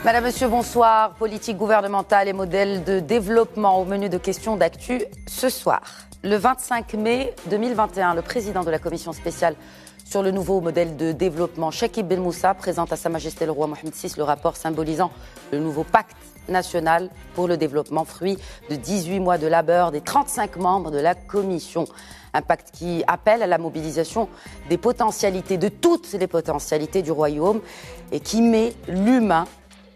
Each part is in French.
Madame, Monsieur, bonsoir. Politique gouvernementale et modèle de développement au menu de questions d'actu ce soir. Le 25 mai 2021, le président de la commission spéciale sur le nouveau modèle de développement, Cheikh Ben Moussa, présente à Sa Majesté le roi Mohamed VI le rapport symbolisant le nouveau pacte national pour le développement, fruit de 18 mois de labeur des 35 membres de la commission. Un pacte qui appelle à la mobilisation des potentialités, de toutes les potentialités du royaume et qui met l'humain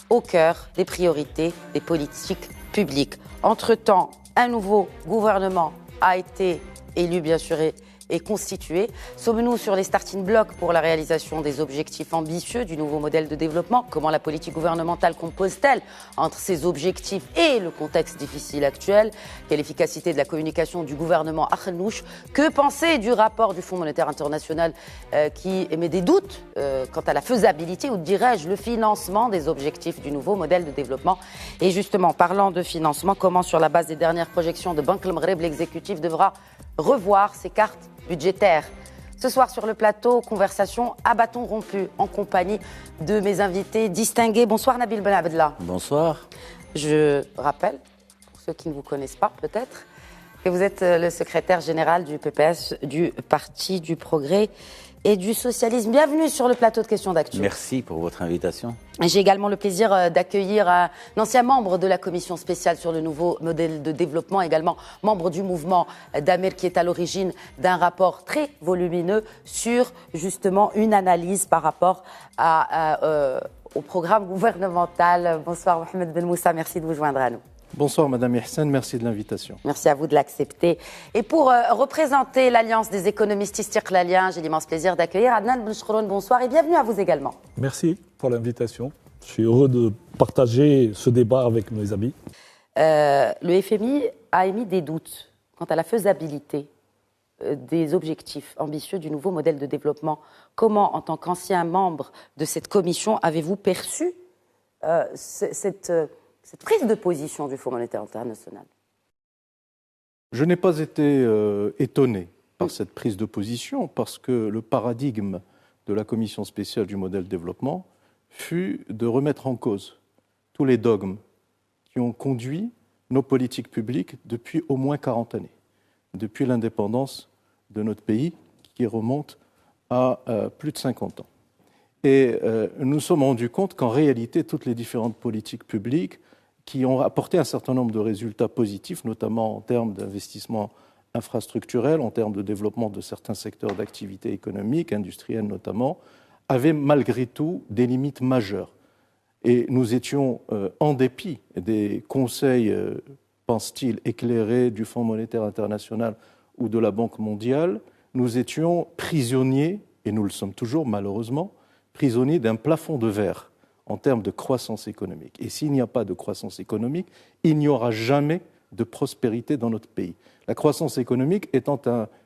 au cœur des priorités des politiques publiques. Entre-temps, un nouveau gouvernement a été élu, bien sûr, et constitué. Sommes-nous sur les starting blocks pour la réalisation des objectifs ambitieux du nouveau modèle de développement? Comment la politique gouvernementale compose-t-elle entre ces objectifs et le contexte difficile actuel? Quelle efficacité de la communication du gouvernement Akhnouch? Que penser du rapport du Fonds monétaire international qui émet des doutes quant à la faisabilité ou dirais-je le financement des objectifs du nouveau modèle de développement? Et justement, parlant de financement, comment sur la base des dernières projections de Banque El Maghreb, l'exécutif devra revoir ses cartes budgétaire. Ce soir sur le plateau, conversation à bâton rompu en compagnie de mes invités distingués. Bonsoir Nabil Ben Abdallah. Bonsoir. Je rappelle, pour ceux qui ne vous connaissent pas peut-être, que vous êtes le secrétaire général du PPS, du Parti du Progrès et du Socialisme. Bienvenue sur le plateau de questions d'actu. Merci pour votre invitation. J'ai également le plaisir d'accueillir un ancien membre de la commission spéciale sur le nouveau modèle de développement, également membre du mouvement d'Amir, qui est à l'origine d'un rapport très volumineux sur justement une analyse par rapport au programme gouvernemental. Bonsoir Mohamed Ben Moussa, merci de vous joindre à nous. Bonsoir Madame Ihsan, merci de l'invitation. Merci à vous de l'accepter. Et pour représenter l'Alliance des économistes istiqlaliens, j'ai l'immense plaisir d'accueillir Adnan Benchkroun. Bonsoir et bienvenue à vous également. Merci pour l'invitation. Je suis heureux de partager ce débat avec mes amis. Le FMI a émis des doutes quant à la faisabilité des objectifs ambitieux du nouveau modèle de développement. Comment, en tant qu'ancien membre de cette commission, avez-vous perçu cette prise de position du Fonds monétaire international? Je n'ai pas été étonné par cette prise de position parce que le paradigme de la commission spéciale du modèle de développement fut de remettre en cause tous les dogmes qui ont conduit nos politiques publiques depuis au moins 40 années, depuis l'indépendance de notre pays qui remonte à plus de 50 ans. Et nous nous sommes rendus compte qu'en réalité, toutes les différentes politiques publiques qui ont apporté un certain nombre de résultats positifs, notamment en termes d'investissement infrastructurel, en termes de développement de certains secteurs d'activité économique, industrielle notamment, avaient malgré tout des limites majeures. Et nous étions, en dépit des conseils, pense-t-il, éclairés du Fonds monétaire international ou de la Banque mondiale, nous étions prisonniers, et nous le sommes toujours malheureusement, prisonniers d'un plafond de verre en termes de croissance économique. Et s'il n'y a pas de croissance économique, il n'y aura jamais de prospérité dans notre pays. La croissance économique étant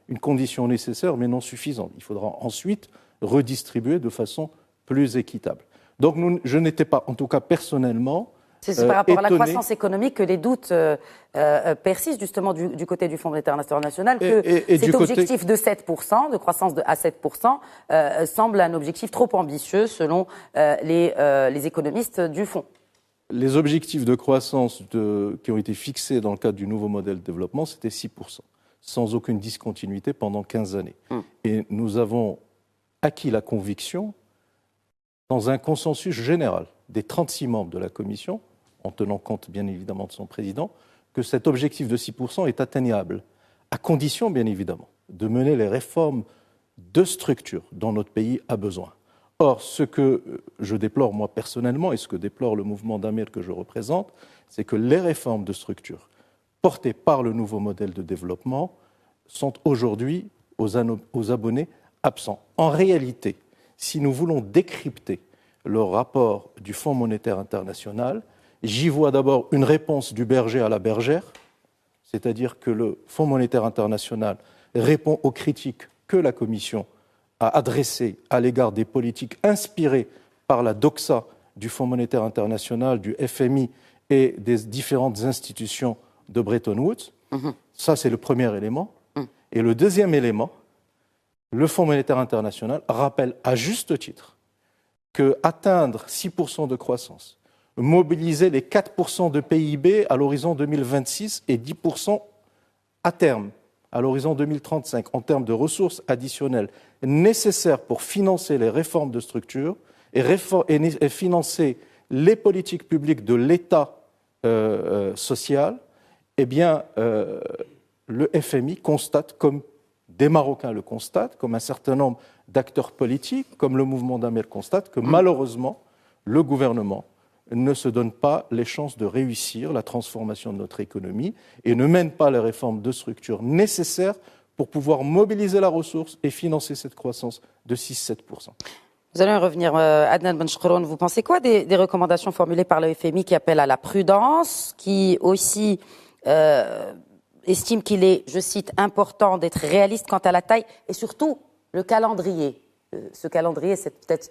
une condition nécessaire mais non suffisante. Il faudra ensuite redistribuer de façon plus équitable. Donc je n'étais pas, en tout cas personnellement, c'est par rapport étonné. À la croissance économique que les doutes persistent justement du côté du Fonds monétaire international, que cet objectif de 7%, de croissance à 7%, semble un objectif trop ambitieux selon les économistes du Fonds. Les objectifs de croissance qui ont été fixés dans le cadre du nouveau modèle de développement, c'était 6%, sans aucune discontinuité pendant 15 années. Et nous avons acquis la conviction, dans un consensus général des 36 membres de la Commission, en tenant compte bien évidemment de son président, que cet objectif de 6% est atteignable, à condition bien évidemment de mener les réformes de structure dont notre pays a besoin. Or, ce que je déplore moi personnellement et ce que déplore le mouvement d'Amir que je représente, c'est que les réformes de structure portées par le nouveau modèle de développement sont aujourd'hui aux abonnés absents. En réalité, si nous voulons décrypter le rapport du Fonds monétaire international, j'y vois d'abord une réponse du berger à la bergère, c'est-à-dire que le Fonds monétaire international répond aux critiques que la Commission a adressées à l'égard des politiques inspirées par la doxa du Fonds monétaire international, du FMI et des différentes institutions de Bretton Woods. Ça, c'est le premier élément. Et le deuxième élément, le Fonds monétaire international rappelle à juste titre qu'atteindre 6% de croissance, mobiliser les 4% de PIB à l'horizon 2026 et 10% à terme, à l'horizon 2035, en termes de ressources additionnelles nécessaires pour financer les réformes de structure et financer les politiques publiques de l'État social, eh bien, le FMI constate, comme des Marocains le constatent, comme un certain nombre d'acteurs politiques, comme le mouvement d'Amel constate, que malheureusement, le gouvernement ne se donne pas les chances de réussir la transformation de notre économie et ne mène pas les réformes de structure nécessaires pour pouvoir mobiliser la ressource et financer cette croissance de 6-7%. Vous allez y revenir, Adnan Benchkroun. Vous pensez quoi des recommandations formulées par le FMI qui appellent à la prudence, qui aussi estime qu'il est, je cite, important d'être réaliste quant à la taille et surtout le calendrier. Ce calendrier, cette peut-être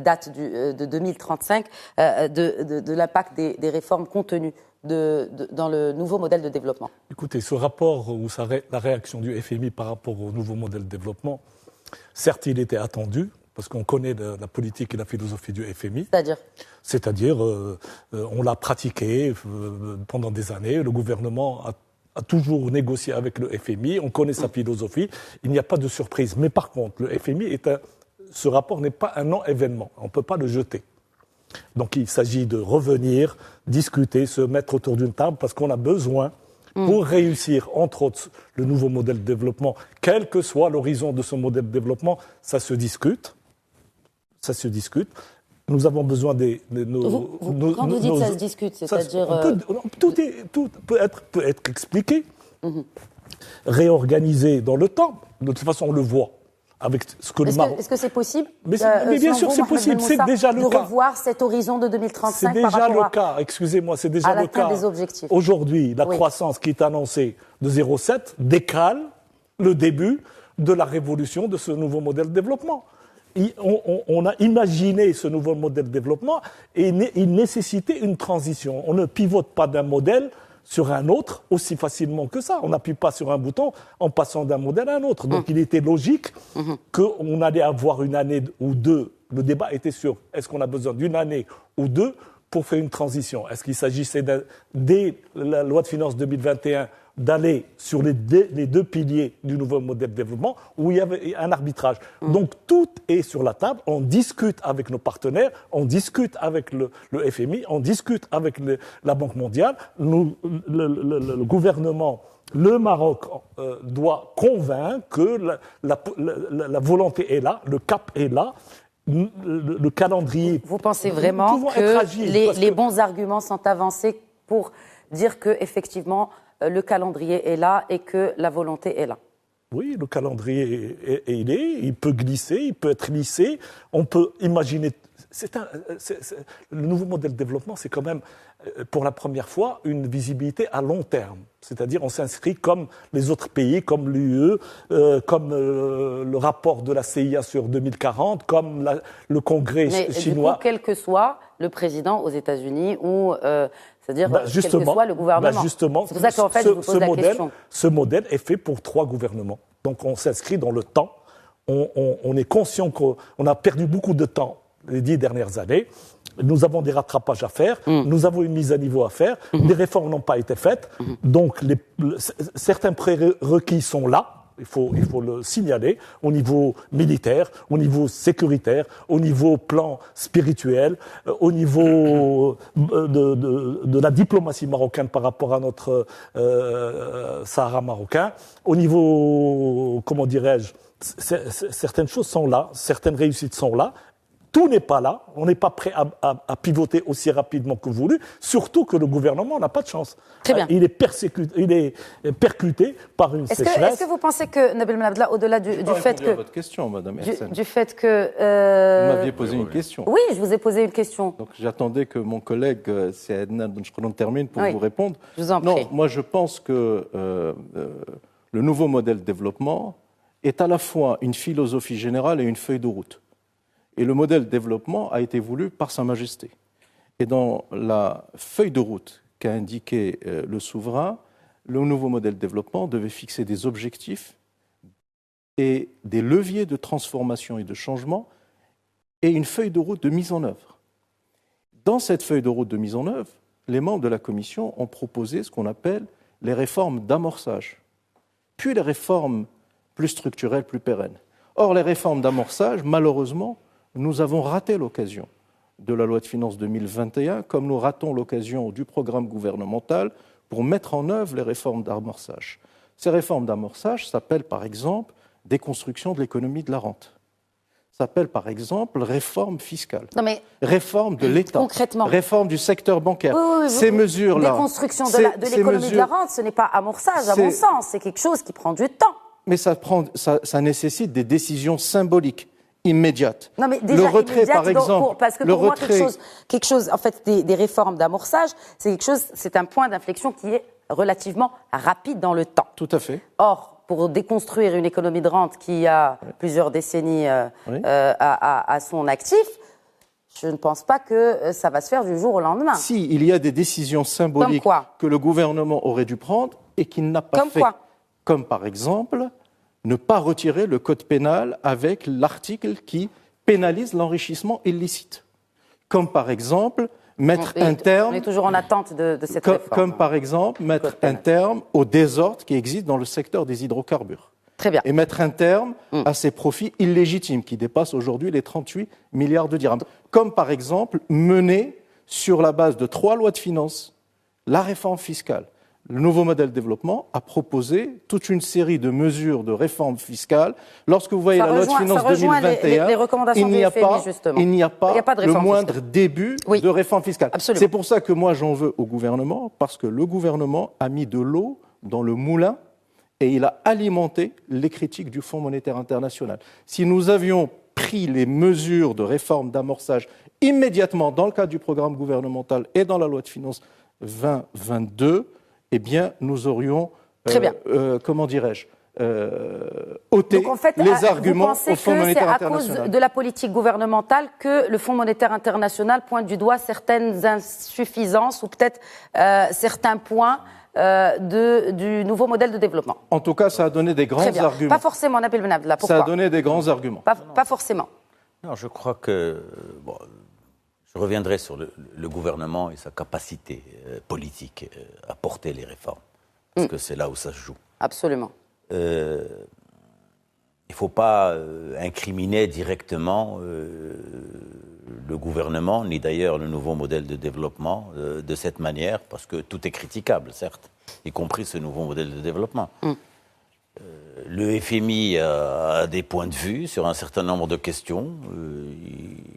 date de 2035, de l'impact des réformes contenues dans le nouveau modèle de développement. Écoutez, ce rapport ou la réaction du FMI par rapport au nouveau modèle de développement, certes, il était attendu, parce qu'on connaît la politique et la philosophie du FMI. C'est-à-dire, on l'a pratiqué pendant des années, le gouvernement a toujours négocié avec le FMI, on connaît sa philosophie, il n'y a pas de surprise. Mais par contre, le FMI ce rapport n'est pas un non-événement, on ne peut pas le jeter. Donc il s'agit de revenir, discuter, se mettre autour d'une table, parce qu'on a besoin, pour réussir, entre autres, le nouveau modèle de développement, quel que soit l'horizon de ce modèle de développement, ça se discute. Ça se discute. Nous avons besoin quand vous dites ça se discute, c'est-à-dire... Tout peut être expliqué, réorganisé dans le temps. De toute façon, on le voit. Avec ce que Est-ce que c'est possible mais bien sûr, c'est possible. C'est déjà le cas. De revoir cet horizon de 2035 c'est déjà le cas. Excusez-moi, c'est déjà le cas. Des objectifs. Aujourd'hui, la croissance qui est annoncée de 0,7 décale le début de la révolution de ce nouveau modèle de développement. On a imaginé ce nouveau modèle de développement et il nécessitait une transition. On ne pivote pas d'un modèle sur un autre aussi facilement que ça. On n'appuie pas sur un bouton en passant d'un modèle à un autre. Donc il était logique qu'on allait avoir une année ou deux. Le débat était sur est-ce qu'on a besoin d'une année ou deux pour faire une transition. Est-ce qu'il s'agissait dès la loi de finances 2021 d'aller sur les deux piliers du nouveau modèle de développement où il y avait un arbitrage. Donc tout est sur la table, on discute avec nos partenaires, on discute avec le FMI, on discute avec la Banque mondiale. Le gouvernement, le Maroc doit convaincre que la volonté est là, le cap est là. Le calendrier... Vous pensez vraiment que les bons arguments sont avancés pour dire que effectivement le calendrier est là et que la volonté est là? Oui, le calendrier il peut glisser, il peut être lissé. On peut imaginer... le nouveau modèle de développement, c'est quand même, pour la première fois, une visibilité à long terme. C'est-à-dire, on s'inscrit comme les autres pays, comme l'UE, comme le rapport de la CIA sur 2040, comme le Congrès chinois. Du coup, quel que soit le président aux États-Unis ou... c'est-à-dire, quel que soit le gouvernement. Justement, c'est pour ça qu'en fait, je vous pose la question. Ce modèle est fait pour 3 gouvernements. Donc, on s'inscrit dans le temps. On est conscient qu'on a perdu beaucoup de temps les 10 dernières années. Nous avons des rattrapages à faire. Nous avons une mise à niveau à faire. Des réformes n'ont pas été faites. Donc, certains prérequis sont là. Il faut le signaler au niveau militaire, au niveau sécuritaire, au niveau plan spirituel, au niveau de la diplomatie marocaine par rapport à notre Sahara marocain, au niveau, comment dirais-je, certaines choses sont là, certaines réussites sont là. Tout n'est pas là, on n'est pas prêt à pivoter aussi rapidement que voulu, surtout que le gouvernement n'a pas de chance. Très bien. Il est percuté par une sécheresse. Est-ce que vous pensez que, Nabil Benabdallah, au-delà du fait que... à votre question, Madame Hersen. Du fait que... Vous m'aviez posé une question. Oui, je vous ai posé une question. Donc j'attendais que mon collègue, c'est Adnan Benchkroun, termine pour vous répondre. Je vous en prie. Non, moi je pense que le nouveau modèle de développement est à la fois une philosophie générale et une feuille de route. Et le modèle de développement a été voulu par Sa Majesté. Et dans la feuille de route qu'a indiqué le souverain, le nouveau modèle de développement devait fixer des objectifs et des leviers de transformation et de changement et une feuille de route de mise en œuvre. Dans cette feuille de route de mise en œuvre, les membres de la Commission ont proposé ce qu'on appelle les réformes d'amorçage, puis les réformes plus structurelles, plus pérennes. Or, les réformes d'amorçage, malheureusement, nous avons raté l'occasion de la loi de finances 2021, comme nous ratons l'occasion du programme gouvernemental pour mettre en œuvre les réformes d'amorçage. Ces réformes d'amorçage s'appellent par exemple déconstruction de l'économie de la rente. S'appelle par exemple réforme fiscale, réforme de l'État, concrètement, réforme du secteur bancaire. Oui, ces mesures-là, déconstruction de l'économie de la rente, ce n'est pas amorçage à mon sens, c'est quelque chose qui prend du temps. Mais ça nécessite des décisions symboliques, immédiates. Non, mais déjà, le retrait, par exemple, parce que pour moi, quelque chose, en fait, des réformes d'amorçage, c'est un point d'inflexion qui est relativement rapide dans le temps. Tout à fait. Or, pour déconstruire une économie de rente qui a plusieurs décennies à son actif, je ne pense pas que ça va se faire du jour au lendemain. Si, il y a des décisions symboliques que le gouvernement aurait dû prendre et qu'il n'a pas fait. Comme par exemple, ne pas retirer le code pénal avec l'article qui pénalise l'enrichissement illicite. Comme par exemple, mettre un terme... On est toujours en attente de cette réforme. Comme par exemple, mettre un terme au désordre qui existe dans le secteur des hydrocarbures. Très bien. Et mettre un terme à ces profits illégitimes qui dépassent aujourd'hui les 38 milliards de dirhams. Comme par exemple, mener sur la base de 3 lois de finances la réforme fiscale. Le nouveau modèle de développement a proposé toute une série de mesures de réforme fiscale. Lorsque vous voyez la loi de finances 2021, les recommandations il n'y a pas le moindre début de réforme fiscale. Absolument. C'est pour ça que moi j'en veux au gouvernement, parce que le gouvernement a mis de l'eau dans le moulin et il a alimenté les critiques du Fonds monétaire international. Si nous avions pris les mesures de réforme d'amorçage immédiatement dans le cadre du programme gouvernemental et dans la loi de finances 2022, eh bien, nous aurions, comment dirais-je, ôté les arguments au Fonds monétaire international. Vous pensez que c'est à cause de la politique gouvernementale que le Fonds monétaire international pointe du doigt certaines insuffisances ou peut-être certains points du nouveau modèle de développement? En tout cas, ça a donné des grands arguments. Pas forcément, Nabil Benabdallah. Pourquoi? Ça a donné des grands arguments. Pas forcément. Non, je crois que... je reviendrai sur le gouvernement et sa capacité politique à porter les réformes, parce que c'est là où ça se joue. Absolument. Il ne faut pas incriminer directement le gouvernement, ni d'ailleurs le nouveau modèle de développement de cette manière, parce que tout est critiquable, certes, y compris ce nouveau modèle de développement. Le FMI a des points de vue sur un certain nombre de questions.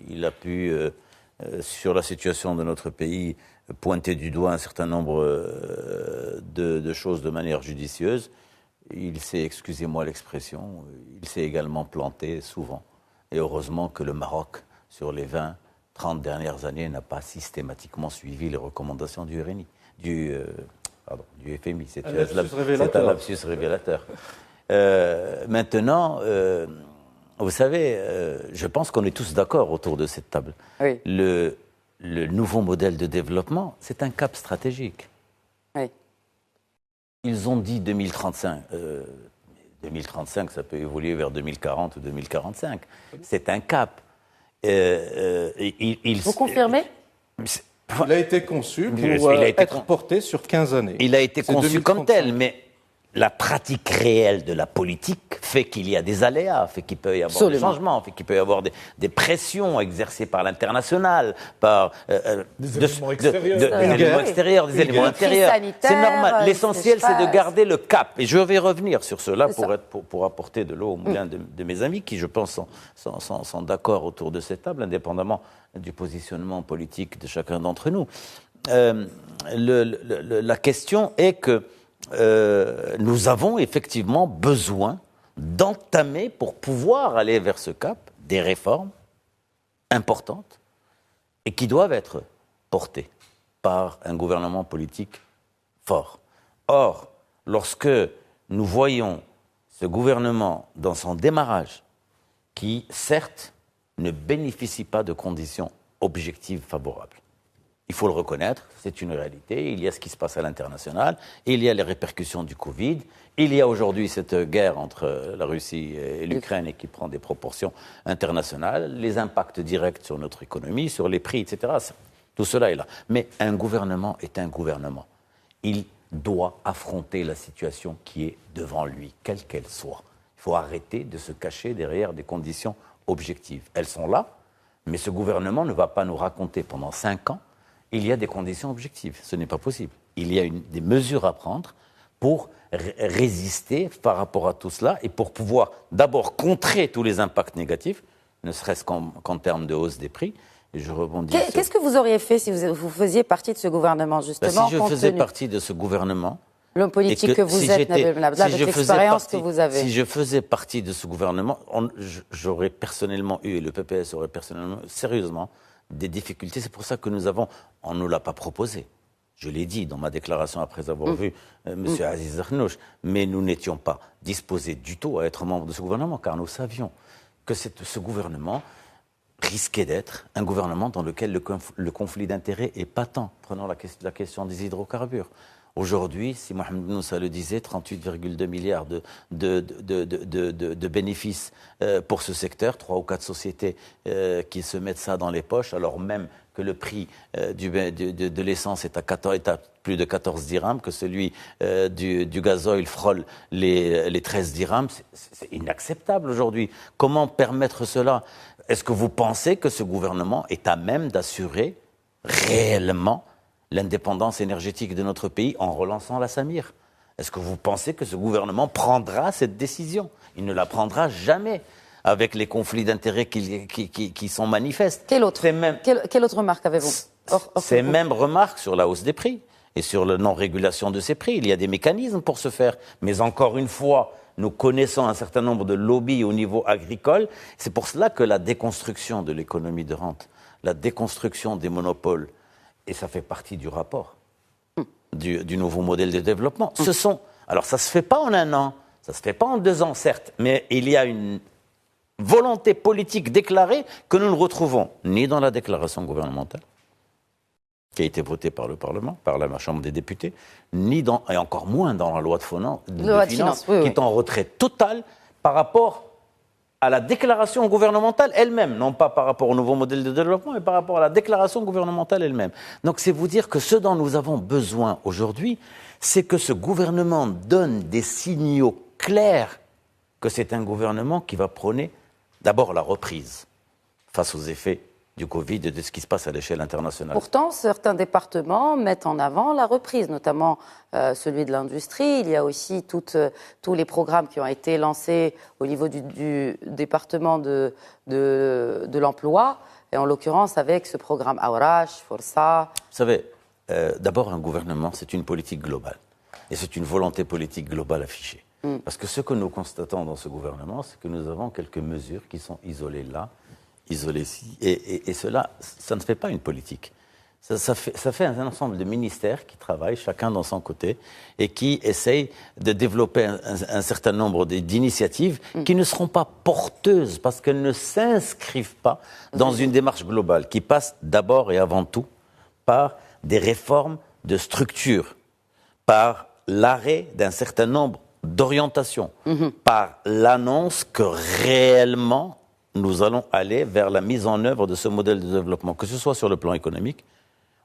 Il a pu... sur la situation de notre pays, pointer du doigt un certain nombre de choses de manière judicieuse. Il s'est, excusez-moi l'expression, il s'est également planté souvent. Et heureusement que le Maroc, sur les 20-30 dernières années, n'a pas systématiquement suivi les recommandations du RNI, du FMI. C'est un lapsus révélateur. Maintenant... vous savez, je pense qu'on est tous d'accord autour de cette table. Oui. Le nouveau modèle de développement, c'est un cap stratégique. Oui. Ils ont dit 2035. 2035, ça peut évoluer vers 2040 ou 2045. C'est un cap. Vous confirmez? Il a été conçu pour être porté sur 15 années. Il a été conçu comme tel, mais... la pratique réelle de la politique fait qu'il y a des aléas, fait qu'il peut y avoir des changements, fait qu'il peut y avoir des pressions exercées par l'international, par des éléments extérieurs, des éléments intérieurs. C'est normal. L'essentiel, c'est de garder le cap. Et je vais revenir sur cela pour apporter de l'eau au moulin de mes amis qui, je pense, sont d'accord autour de cette table, indépendamment du positionnement politique de chacun d'entre nous. La question est que nous avons effectivement besoin d'entamer, pour pouvoir aller vers ce cap, des réformes importantes et qui doivent être portées par un gouvernement politique fort. Or, lorsque nous voyons ce gouvernement dans son démarrage, qui certes ne bénéficie pas de conditions objectives favorables, il faut le reconnaître, c'est une réalité. Il y a ce qui se passe à l'international, il y a les répercussions du Covid, il y a aujourd'hui cette guerre entre la Russie et l'Ukraine et qui prend des proportions internationales, les impacts directs sur notre économie, sur les prix, etc. Tout cela est là. Mais un gouvernement est un gouvernement. Il doit affronter la situation qui est devant lui, quelle qu'elle soit. Il faut arrêter de se cacher derrière des conditions objectives. Elles sont là, mais ce gouvernement ne va pas nous raconter pendant 5 ans il y a des conditions objectives. Ce n'est pas possible. Il y a des mesures à prendre pour résister par rapport à tout cela et pour pouvoir d'abord contrer tous les impacts négatifs, ne serait-ce qu'en termes de hausse des prix. Et je rebondis Qu'est-ce que vous auriez fait si vous faisiez partie de ce gouvernement, justement? Si je faisais partie de ce gouvernement... L'homme politique que vous êtes, Nabil Benabla, avec l'expérience que vous avez. Si je faisais partie de ce gouvernement, j'aurais personnellement eu, et le PPS aurait personnellement, sérieusement, des difficultés. C'est pour ça que on ne l'a pas proposé. Je l'ai dit dans ma déclaration après avoir vu M. Aziz Zakhnouch, mais nous n'étions pas disposés du tout à être membres de ce gouvernement, car nous savions que ce gouvernement risquait d'être un gouvernement dans lequel le conflit d'intérêts est patent. Prenons la question des hydrocarbures. Aujourd'hui, si Mohamed Moussa le disait, 38,2 milliards de bénéfices pour ce secteur, 3 ou 4 sociétés qui se mettent ça dans les poches, alors même que le prix de l'essence est à plus de 14 dirhams, que celui du gazoil frôle les 13 dirhams. C'est inacceptable aujourd'hui. Comment permettre cela? Est-ce que vous pensez que ce gouvernement est à même d'assurer réellement l'indépendance énergétique de notre pays en relançant la Samir? Est-ce que vous pensez que ce gouvernement prendra cette décision? Il ne la prendra jamais, avec les conflits d'intérêts qui sont manifestes. Quelle autre remarque avez-vous? Ces mêmes remarques sur la hausse des prix et sur la non-régulation de ces prix. Il y a des mécanismes pour ce faire. Mais encore une fois, nous connaissons un certain nombre de lobbies au niveau agricole. C'est pour cela que la déconstruction de l'économie de rente, la déconstruction des monopoles, et ça fait partie du rapport du nouveau modèle de développement. Alors ça ne se fait pas en 1 an, ça ne se fait pas en 2 ans, certes, mais il y a une volonté politique déclarée que nous ne retrouvons ni dans la déclaration gouvernementale, qui a été votée par le Parlement, par la Chambre des députés, et encore moins dans la loi de finances, qui est en retrait total par rapport à la déclaration gouvernementale elle-même, non pas par rapport au nouveau modèle de développement, mais par rapport à la déclaration gouvernementale elle-même. Donc c'est vous dire que ce dont nous avons besoin aujourd'hui, c'est que ce gouvernement donne des signaux clairs que c'est un gouvernement qui va prôner d'abord la reprise face aux effets du Covid et de ce qui se passe à l'échelle internationale. Pourtant, certains départements mettent en avant la reprise, notamment celui de l'industrie. Il y a aussi tous les programmes qui ont été lancés au niveau du département de l'emploi, et en l'occurrence avec ce programme Aourash, Força. Vous savez, d'abord un gouvernement, c'est une politique globale. Et c'est une volonté politique globale affichée. Parce que ce que nous constatons dans ce gouvernement, c'est que nous avons quelques mesures qui sont isolées là, isolé ici. Et cela, ça ne fait pas une politique. Ça fait un ensemble de ministères qui travaillent, chacun dans son côté, et qui essayent de développer un certain nombre d'initiatives qui ne seront pas porteuses parce qu'elles ne s'inscrivent pas dans une démarche globale qui passe d'abord et avant tout par des réformes de structure, par l'arrêt d'un certain nombre d'orientations, par l'annonce que réellement nous allons aller vers la mise en œuvre de ce modèle de développement, que ce soit sur le plan économique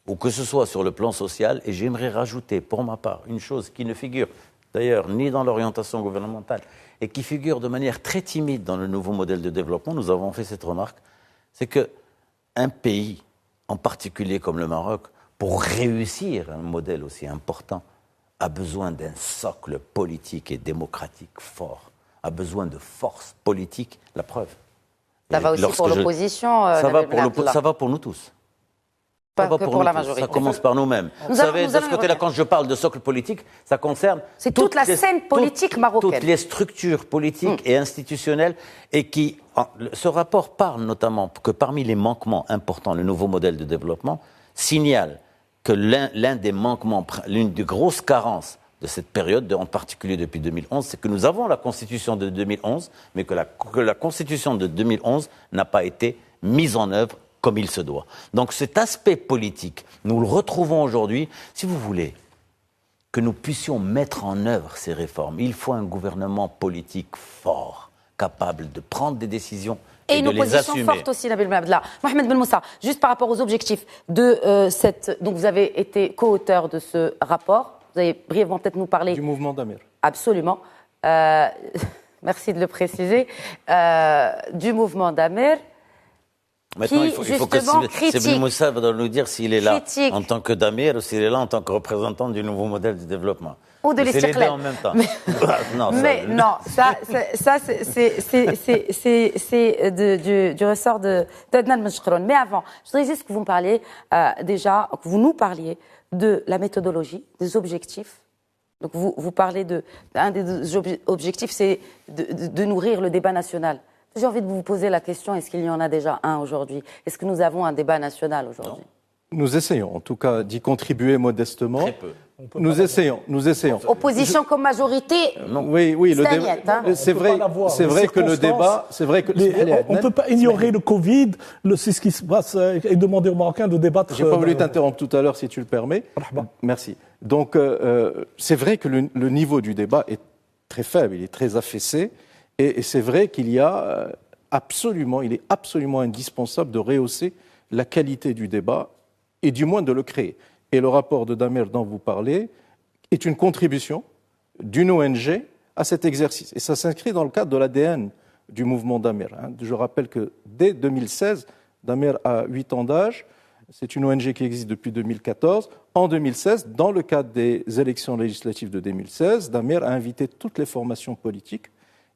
ou que ce soit sur le plan social. Et j'aimerais rajouter, pour ma part, une chose qui ne figure d'ailleurs ni dans l'orientation gouvernementale et qui figure de manière très timide dans le nouveau modèle de développement. Nous avons fait cette remarque, c'est qu'un pays, en particulier comme le Maroc, pour réussir un modèle aussi important, a besoin d'un socle politique et démocratique fort, a besoin de force politique, la preuve. Ça va aussi pour l'opposition. Ça va pour nous tous. Pas que pour la majorité. Ça commence par nous-mêmes. Vous savez, de ce côté-là, quand je parle de socle politique, ça concerne... C'est toute la scène politique marocaine. Toutes les structures politiques et institutionnelles. Et ce rapport parle notamment que parmi les manquements importants, le nouveau modèle de développement signale que l'une des grosses carences de cette période, en particulier depuis 2011, c'est que nous avons la Constitution de 2011, mais que la Constitution de 2011 n'a pas été mise en œuvre comme il se doit. Donc cet aspect politique, nous le retrouvons aujourd'hui. Si vous voulez que nous puissions mettre en œuvre ces réformes, il faut un gouvernement politique fort, capable de prendre des décisions Et une de les opposition assumer. forte aussi, Nabil Ben Abdallah. Mohamed Ben Moussa, juste par rapport aux objectifs de cette... Donc vous avez été co-auteur de ce rapport. Vous allez brièvement peut-être nous parler... Du mouvement d'Amir. Absolument. Merci de le préciser. Du mouvement d'Amir. Maintenant, qui, il faut que justement, Sebel Moussa va nous dire s'il est là critique. en tant que Damir ou s'il est là en tant que représentant du nouveau modèle de développement. Ou de C'est les deux l'Istiqlal. en même temps. C'est du ressort d'Adnan Meshkroun. Mais avant, je voudrais juste que vous me parliez que vous nous parliez de la méthodologie, des objectifs. Donc vous parlez un des objectifs, c'est de nourrir le débat national. J'ai envie de vous poser la question, est-ce qu'il y en a déjà un aujourd'hui? Est-ce que nous avons un débat national aujourd'hui? Nous essayons, en tout cas, d'y contribuer modestement. Très peu. Nous essayons. Opposition comme majorité. Oui, le débat. C'est vrai que le débat. On ne peut pas ignorer le Covid, c'est ce qui se passe, et demander aux Marocains de débattre. J'ai pas voulu t'interrompre tout à l'heure, si tu le permets. Merci. Donc, c'est vrai que le niveau du débat est très faible, il est très affaissé, et c'est vrai qu'il y a il est absolument indispensable de rehausser la qualité du débat, et du moins de le créer. Et le rapport de Damir dont vous parlez est une contribution d'une ONG à cet exercice. Et ça s'inscrit dans le cadre de l'ADN du mouvement Damir. Je rappelle que dès 2016, Damir a 8 ans d'âge. C'est une ONG qui existe depuis 2014. En 2016, dans le cadre des élections législatives de 2016, Damir a invité toutes les formations politiques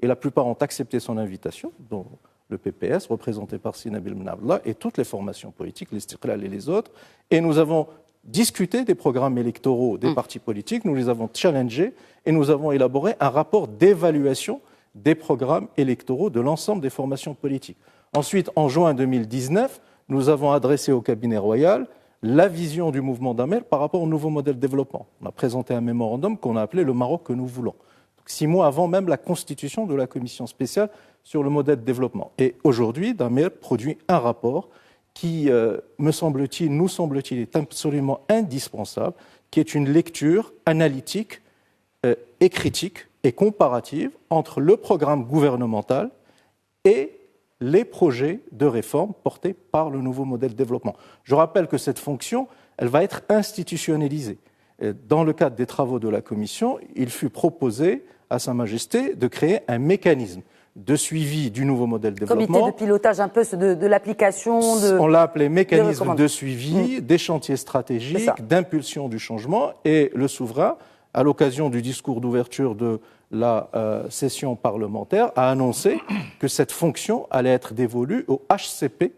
et la plupart ont accepté son invitation, dont le PPS, représenté par Nabil Ben Abdallah, et toutes les formations politiques, l'Istiqlal et les autres. Et nous avons discuté des programmes électoraux des partis politiques, nous les avons challengés et nous avons élaboré un rapport d'évaluation des programmes électoraux de l'ensemble des formations politiques. Ensuite, en juin 2019, nous avons adressé au cabinet royal la vision du mouvement Damir par rapport au nouveau modèle de développement. On a présenté un mémorandum qu'on a appelé « Le Maroc que nous voulons ». 6 mois avant même la constitution de la commission spéciale sur le modèle de développement. Et aujourd'hui, Damir produit un rapport qui, nous semble-t-il, est absolument indispensable, qui est une lecture analytique et critique et comparative entre le programme gouvernemental et les projets de réforme portés par le nouveau modèle de développement. Je rappelle que cette fonction, elle va être institutionnalisée. Dans le cadre des travaux de la Commission, il fut proposé à Sa Majesté de créer un mécanisme de suivi du nouveau modèle de développement. Comité de pilotage un peu de l'application. On l'a appelé mécanisme de suivi des chantiers stratégiques, d'impulsion du changement. Et le souverain, à l'occasion du discours d'ouverture de la session parlementaire, a annoncé que cette fonction allait être dévolue au HCP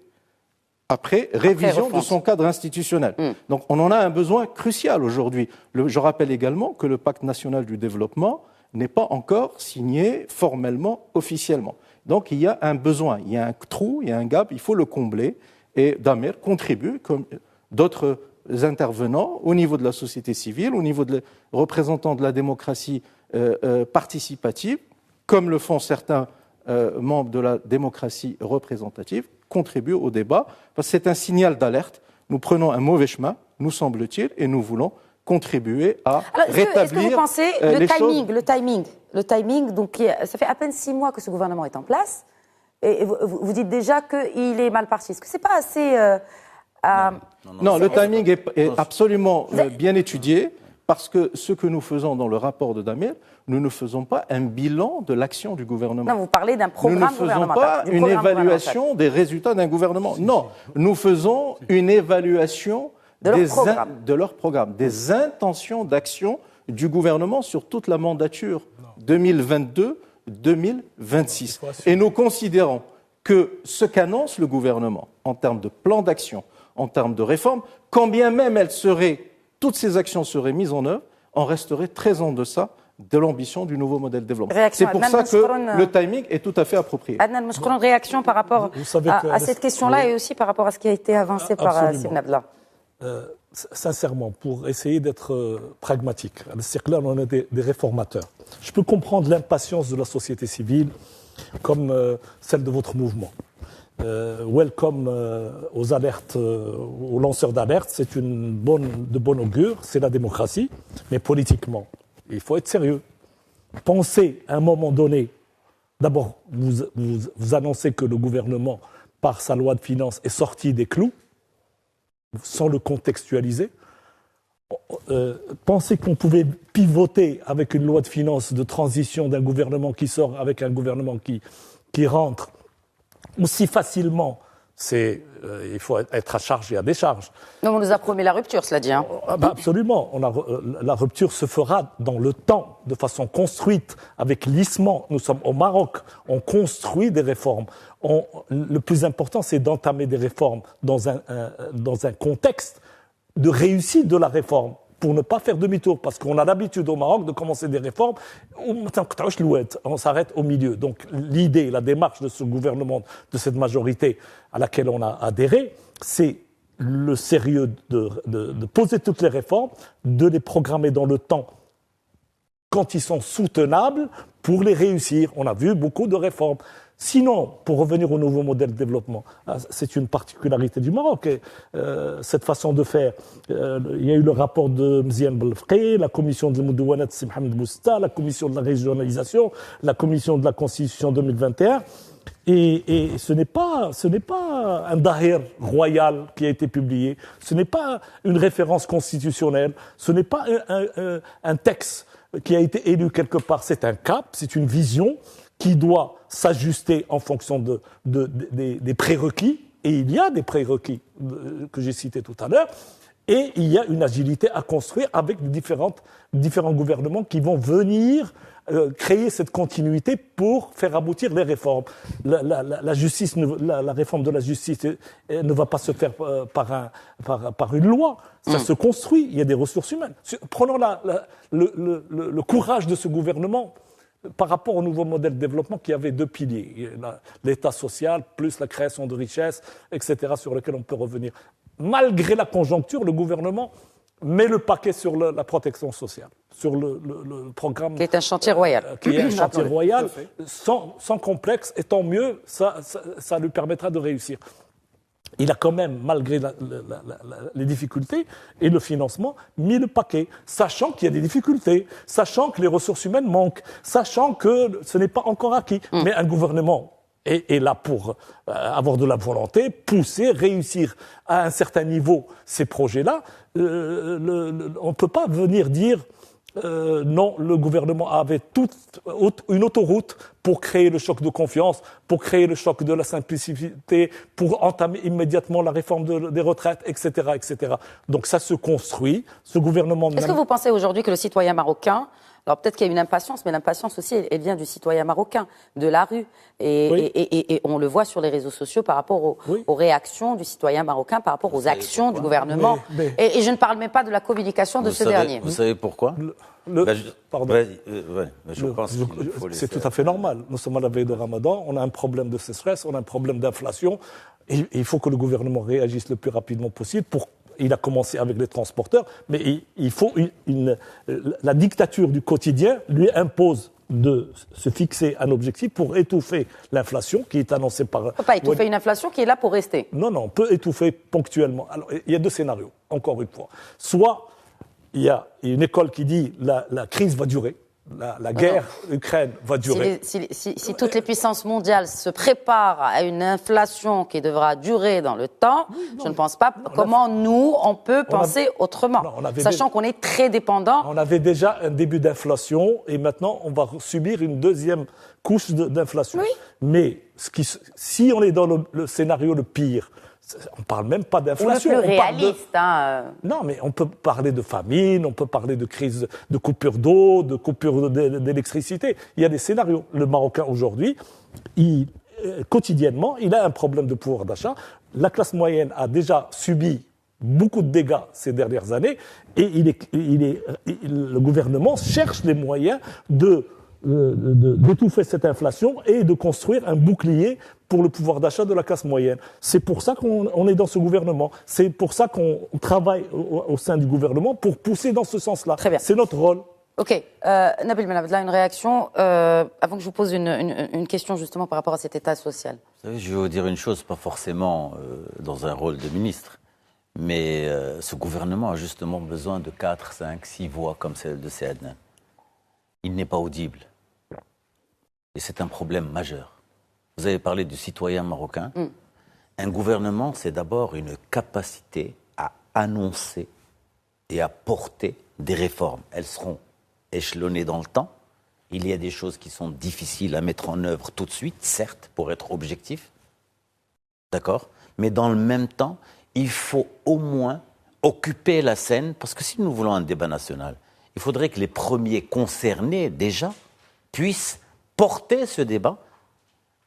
après révision de son cadre institutionnel. Donc on en a un besoin crucial aujourd'hui. Je rappelle également que le pacte national du développement n'est pas encore signé formellement, officiellement. Donc il y a un besoin, il y a un trou, il y a un gap, il faut le combler. Et Damir contribue, comme d'autres intervenants, au niveau de la société civile, au niveau des représentants de la démocratie participative, comme le font certains membres de la démocratie représentative, contribuent au débat, parce que c'est un signal d'alerte. Nous prenons un mauvais chemin, nous semble-t-il, et nous voulons contribuer à rétablir est-ce que vous pensez le timing, donc ça fait à peine 6 mois que ce gouvernement est en place, et vous dites déjà qu'il est mal parti. Est-ce que c'est pas assez Non, le timing est absolument bien étudié, parce que ce que nous faisons dans le rapport de Damir, nous ne faisons pas un bilan de l'action du gouvernement. Non, vous parlez d'un programme gouvernemental. Nous ne faisons pas une évaluation des résultats d'un gouvernement. Non, nous faisons une évaluation de leur programme, des intentions d'action du gouvernement sur toute la mandature 2022-2026. Et nous considérons que ce qu'annonce le gouvernement en termes de plan d'action, en termes de réforme, quand bien même toutes ces actions seraient mises en œuvre, on resterait très en deçà de l'ambition du nouveau modèle de développement. C'est pour ça que le timing est tout à fait approprié. Adnan Meshkroun, réaction par rapport à cette question-là et aussi par rapport à ce qui a été avancé par Sibn Abdallah. Sincèrement, pour essayer d'être pragmatique, à l'Istiqlal, on est des réformateurs. Je peux comprendre l'impatience de la société civile comme celle de votre mouvement. Welcome aux alertes, aux lanceurs d'alerte, c'est de bon augure, c'est la démocratie, mais politiquement, il faut être sérieux. Penser à un moment donné D'abord, vous annoncez que le gouvernement, par sa loi de finances, est sorti des clous, sans le contextualiser. Penser qu'on pouvait pivoter avec une loi de finances de transition d'un gouvernement qui sort avec un gouvernement qui rentre aussi facilement, il faut être à charge et à décharge. Non, on nous a promis la rupture, cela dit. Hein. Absolument. La rupture se fera dans le temps, de façon construite, avec lissement. Nous sommes au Maroc, on construit des réformes. Le plus important, c'est d'entamer des réformes dans un contexte de réussite de la réforme, pour ne pas faire demi-tour, parce qu'on a l'habitude au Maroc de commencer des réformes, on s'arrête au milieu. Donc l'idée, la démarche de ce gouvernement, de cette majorité à laquelle on a adhéré, c'est le sérieux de poser toutes les réformes, de les programmer dans le temps quand ils sont soutenables pour les réussir. On a vu beaucoup de réformes. Sinon, pour revenir au nouveau modèle de développement, c'est une particularité du Maroc, cette façon de faire. Il y a eu le rapport de Mziane Belfqi, la commission de Moudouanat de Mohamed Bousta, la commission de la régionalisation, la commission de la Constitution 2021. Et ce n'est pas un dahir royal qui a été publié, ce n'est pas une référence constitutionnelle, ce n'est pas un texte qui a été élu quelque part, c'est un cap, c'est une vision qui doit s'ajuster en fonction des prérequis, et il y a des prérequis que j'ai cités tout à l'heure, et il y a une agilité à construire avec différents gouvernements qui vont venir créer cette continuité pour faire aboutir les réformes. La justice, la réforme de la justice ne va pas se faire par une loi, ça se construit, il y a des ressources humaines. Prenons le courage de ce gouvernement par rapport au nouveau modèle de développement qui avait deux piliers, l'État social plus la création de richesses, etc., sur lequel on peut revenir. Malgré la conjoncture, le gouvernement met le paquet sur la protection sociale, sur le programme... Qui est un chantier royal. Qui est un chantier royal, sans complexe, et tant mieux, ça lui permettra de réussir. Il a quand même, malgré les difficultés et le financement, mis le paquet, sachant qu'il y a des difficultés, sachant que les ressources humaines manquent, sachant que ce n'est pas encore acquis. Mais un gouvernement est là pour avoir de la volonté, pousser, réussir à un certain niveau ces projets-là. On ne peut pas venir dire... non, le gouvernement avait une autoroute pour créer le choc de confiance, pour créer le choc de la simplicité, pour entamer immédiatement la réforme des retraites, etc., etc. Donc ça se construit. Ce gouvernement... Est-ce que vous pensez aujourd'hui que le citoyen marocain... Alors peut-être qu'il y a une impatience, mais l'impatience aussi, elle vient du citoyen marocain, de la rue. Et on le voit sur les réseaux sociaux par rapport aux réactions du citoyen marocain, par rapport aux actions du gouvernement. Et je ne parle même pas de la communication de ce dernier. Vous savez pourquoi Pardon. Je pense qu'il faut c'est tout à fait normal. Nous sommes à la veille de Ramadan, on a un problème de sécheresse, on a un problème d'inflation. Et il faut que le gouvernement réagisse le plus rapidement possible il a commencé avec les transporteurs, mais il faut la dictature du quotidien lui impose de se fixer un objectif pour étouffer l'inflation qui est annoncée par... On ne peut pas étouffer une inflation qui est là pour rester. Non, on peut étouffer ponctuellement. Alors, il y a deux scénarios, encore une fois. Soit il y a une école qui dit la crise va durer, la guerre Ukraine va durer. Si toutes les puissances mondiales se préparent à une inflation qui devra durer dans le temps, je ne pense pas comment nous, on peut penser autrement, sachant qu'on est très dépendant. On avait déjà un début d'inflation et maintenant on va subir une deuxième couche d'inflation. Oui. Mais si on est dans le scénario le pire, on ne parle même pas d'inflation. Ou le plus réaliste. Non, mais on peut parler de famine, on peut parler de crise, de coupure d'eau, de coupure d'électricité. Il y a des scénarios. Le Marocain, aujourd'hui, quotidiennement, il a un problème de pouvoir d'achat. La classe moyenne a déjà subi beaucoup de dégâts ces dernières années et le gouvernement cherche les moyens d'étouffer cette inflation et de construire un bouclier pour le pouvoir d'achat de la classe moyenne. C'est pour ça qu'on est dans ce gouvernement. C'est pour ça qu'on travaille au sein du gouvernement pour pousser dans ce sens-là. Très bien. C'est notre rôle. Ok. Nabil Benabdallah, une réaction avant que je vous pose une question justement par rapport à cet état social. Vous savez, je vais vous dire une chose, pas forcément dans un rôle de ministre, mais ce gouvernement a justement besoin de 4, 5, 6 voix comme celle de Saadna. Il n'est pas audible. Et c'est un problème majeur. Vous avez parlé du citoyen marocain. Un gouvernement, c'est d'abord une capacité à annoncer et à porter des réformes. Elles seront échelonnées dans le temps. Il y a des choses qui sont difficiles à mettre en œuvre tout de suite, certes, pour être objectif. D'accord ? Mais dans le même temps, il faut au moins occuper la scène, parce que si nous voulons un débat national, il faudrait que les premiers concernés, déjà, puissent porter ce débat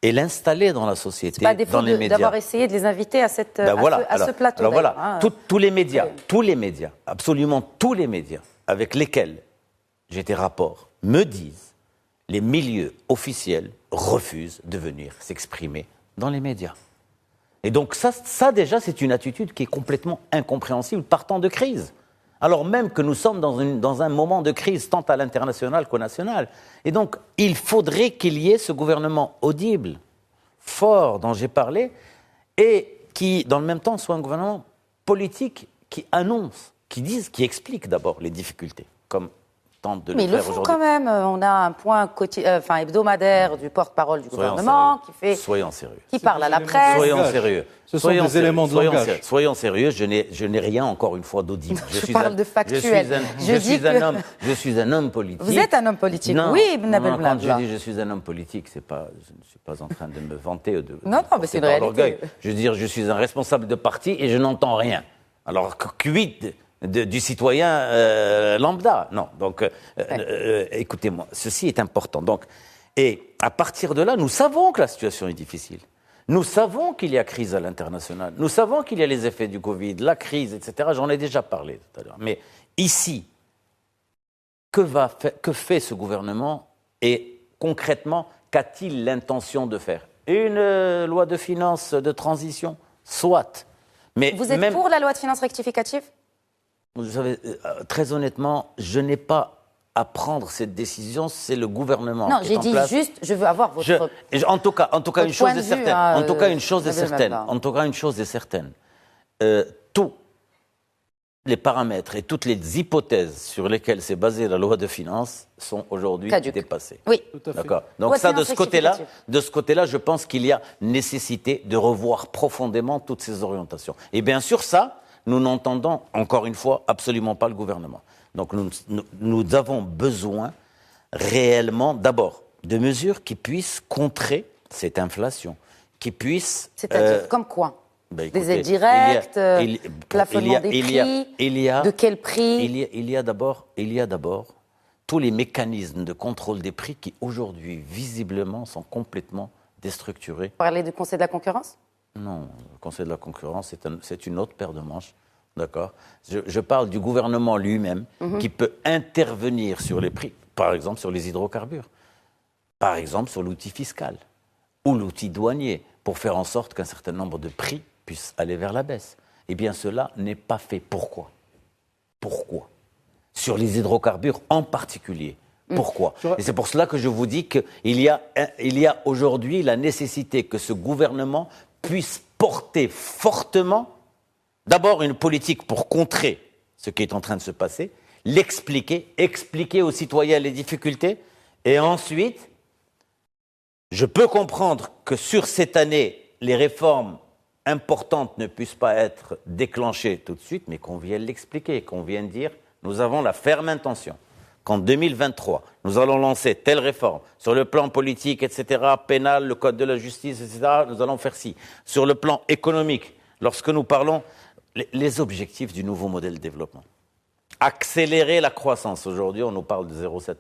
et l'installer dans la société, pas à défaut dans les médias. d'avoir essayé de les inviter à, ce plateau. Alors voilà, hein. tous les médias, absolument tous les médias avec lesquels j'ai des rapports me disent les milieux officiels refusent de venir s'exprimer dans les médias. Et donc ça déjà, c'est une attitude qui est complètement incompréhensible partant de crise. Alors même que nous sommes dans un moment de crise tant à l'international qu'au national. Et donc, il faudrait qu'il y ait ce gouvernement audible, fort, dont j'ai parlé, et qui, dans le même temps, soit un gouvernement politique qui annonce, qui explique d'abord les difficultés, comme tente de le Mais ils le faire font aujourd'hui. quand même. On a un point hebdomadaire du porte-parole du gouvernement Soyons sérieux. qui parle à la presse. Soyons sérieux. Ce sont des éléments de langage. Soyons sérieux, je n'ai rien, encore une fois, d'audible. Je parle de factuel. Je suis un homme politique. Vous êtes un homme politique, non, oui, Nabil quand Blabla. je dis je suis un homme politique, je ne suis pas en train de me vanter Non, mais c'est une réalité. L'orgueil. Je veux dire, je suis un responsable de parti et je n'entends rien. Alors, quid du citoyen lambda? Non, donc, écoutez-moi, ceci est important. Donc, et à partir de là, nous savons que la situation est difficile. Nous savons qu'il y a crise à l'international. Nous savons qu'il y a les effets du Covid, la crise, etc. J'en ai déjà parlé tout à l'heure. Mais ici, que fait ce gouvernement et concrètement, qu'a-t-il l'intention de faire? Une loi de finances de transition? Soit. Mais vous êtes pour la loi de finances rectificative? Vous savez, très honnêtement, je n'ai pas à prendre cette décision, c'est le gouvernement. Non, qui j'ai est en dit place. juste, je veux avoir votre. En tout cas, une chose est certaine. En tout cas, une chose est certaine. Tous les paramètres et toutes les hypothèses sur lesquelles s'est basée la loi de finances sont aujourd'hui dépassés. Oui. D'accord. Donc ça, de ce côté-là, je pense qu'il y a nécessité de revoir profondément toutes ces orientations. Et bien sûr, ça, nous n'entendons, encore une fois, absolument pas le gouvernement. Donc nous avons besoin réellement, d'abord, de mesures qui puissent contrer cette inflation, qui puissent... C'est-à-dire, comme quoi? Ben, écoutez, des aides directes, plafonnement des prix, de quel prix? Il y a d'abord tous les mécanismes de contrôle des prix qui, aujourd'hui, visiblement, sont complètement déstructurés. Vous parlez du Conseil de la concurrence? Non, le Conseil de la concurrence, c'est une autre paire de manches. D'accord. Je parle du gouvernement lui-même qui peut intervenir sur les prix, par exemple sur les hydrocarbures, par exemple sur l'outil fiscal ou l'outil douanier, pour faire en sorte qu'un certain nombre de prix puissent aller vers la baisse. Eh bien, cela n'est pas fait. Pourquoi? Sur les hydrocarbures en particulier. Pourquoi? Et c'est pour cela que je vous dis qu'il y a aujourd'hui la nécessité que ce gouvernement puisse porter fortement d'abord une politique pour contrer ce qui est en train de se passer, expliquer aux citoyens les difficultés, et ensuite, je peux comprendre que sur cette année, les réformes importantes ne puissent pas être déclenchées tout de suite, mais qu'on vienne l'expliquer, qu'on vienne dire, nous avons la ferme intention qu'en 2023, nous allons lancer telle réforme, sur le plan politique, etc., pénal, le code de la justice, etc., nous allons faire ci. Sur le plan économique, lorsque nous parlons les objectifs du nouveau modèle de développement. Accélérer la croissance. Aujourd'hui, on nous parle de 0,7%.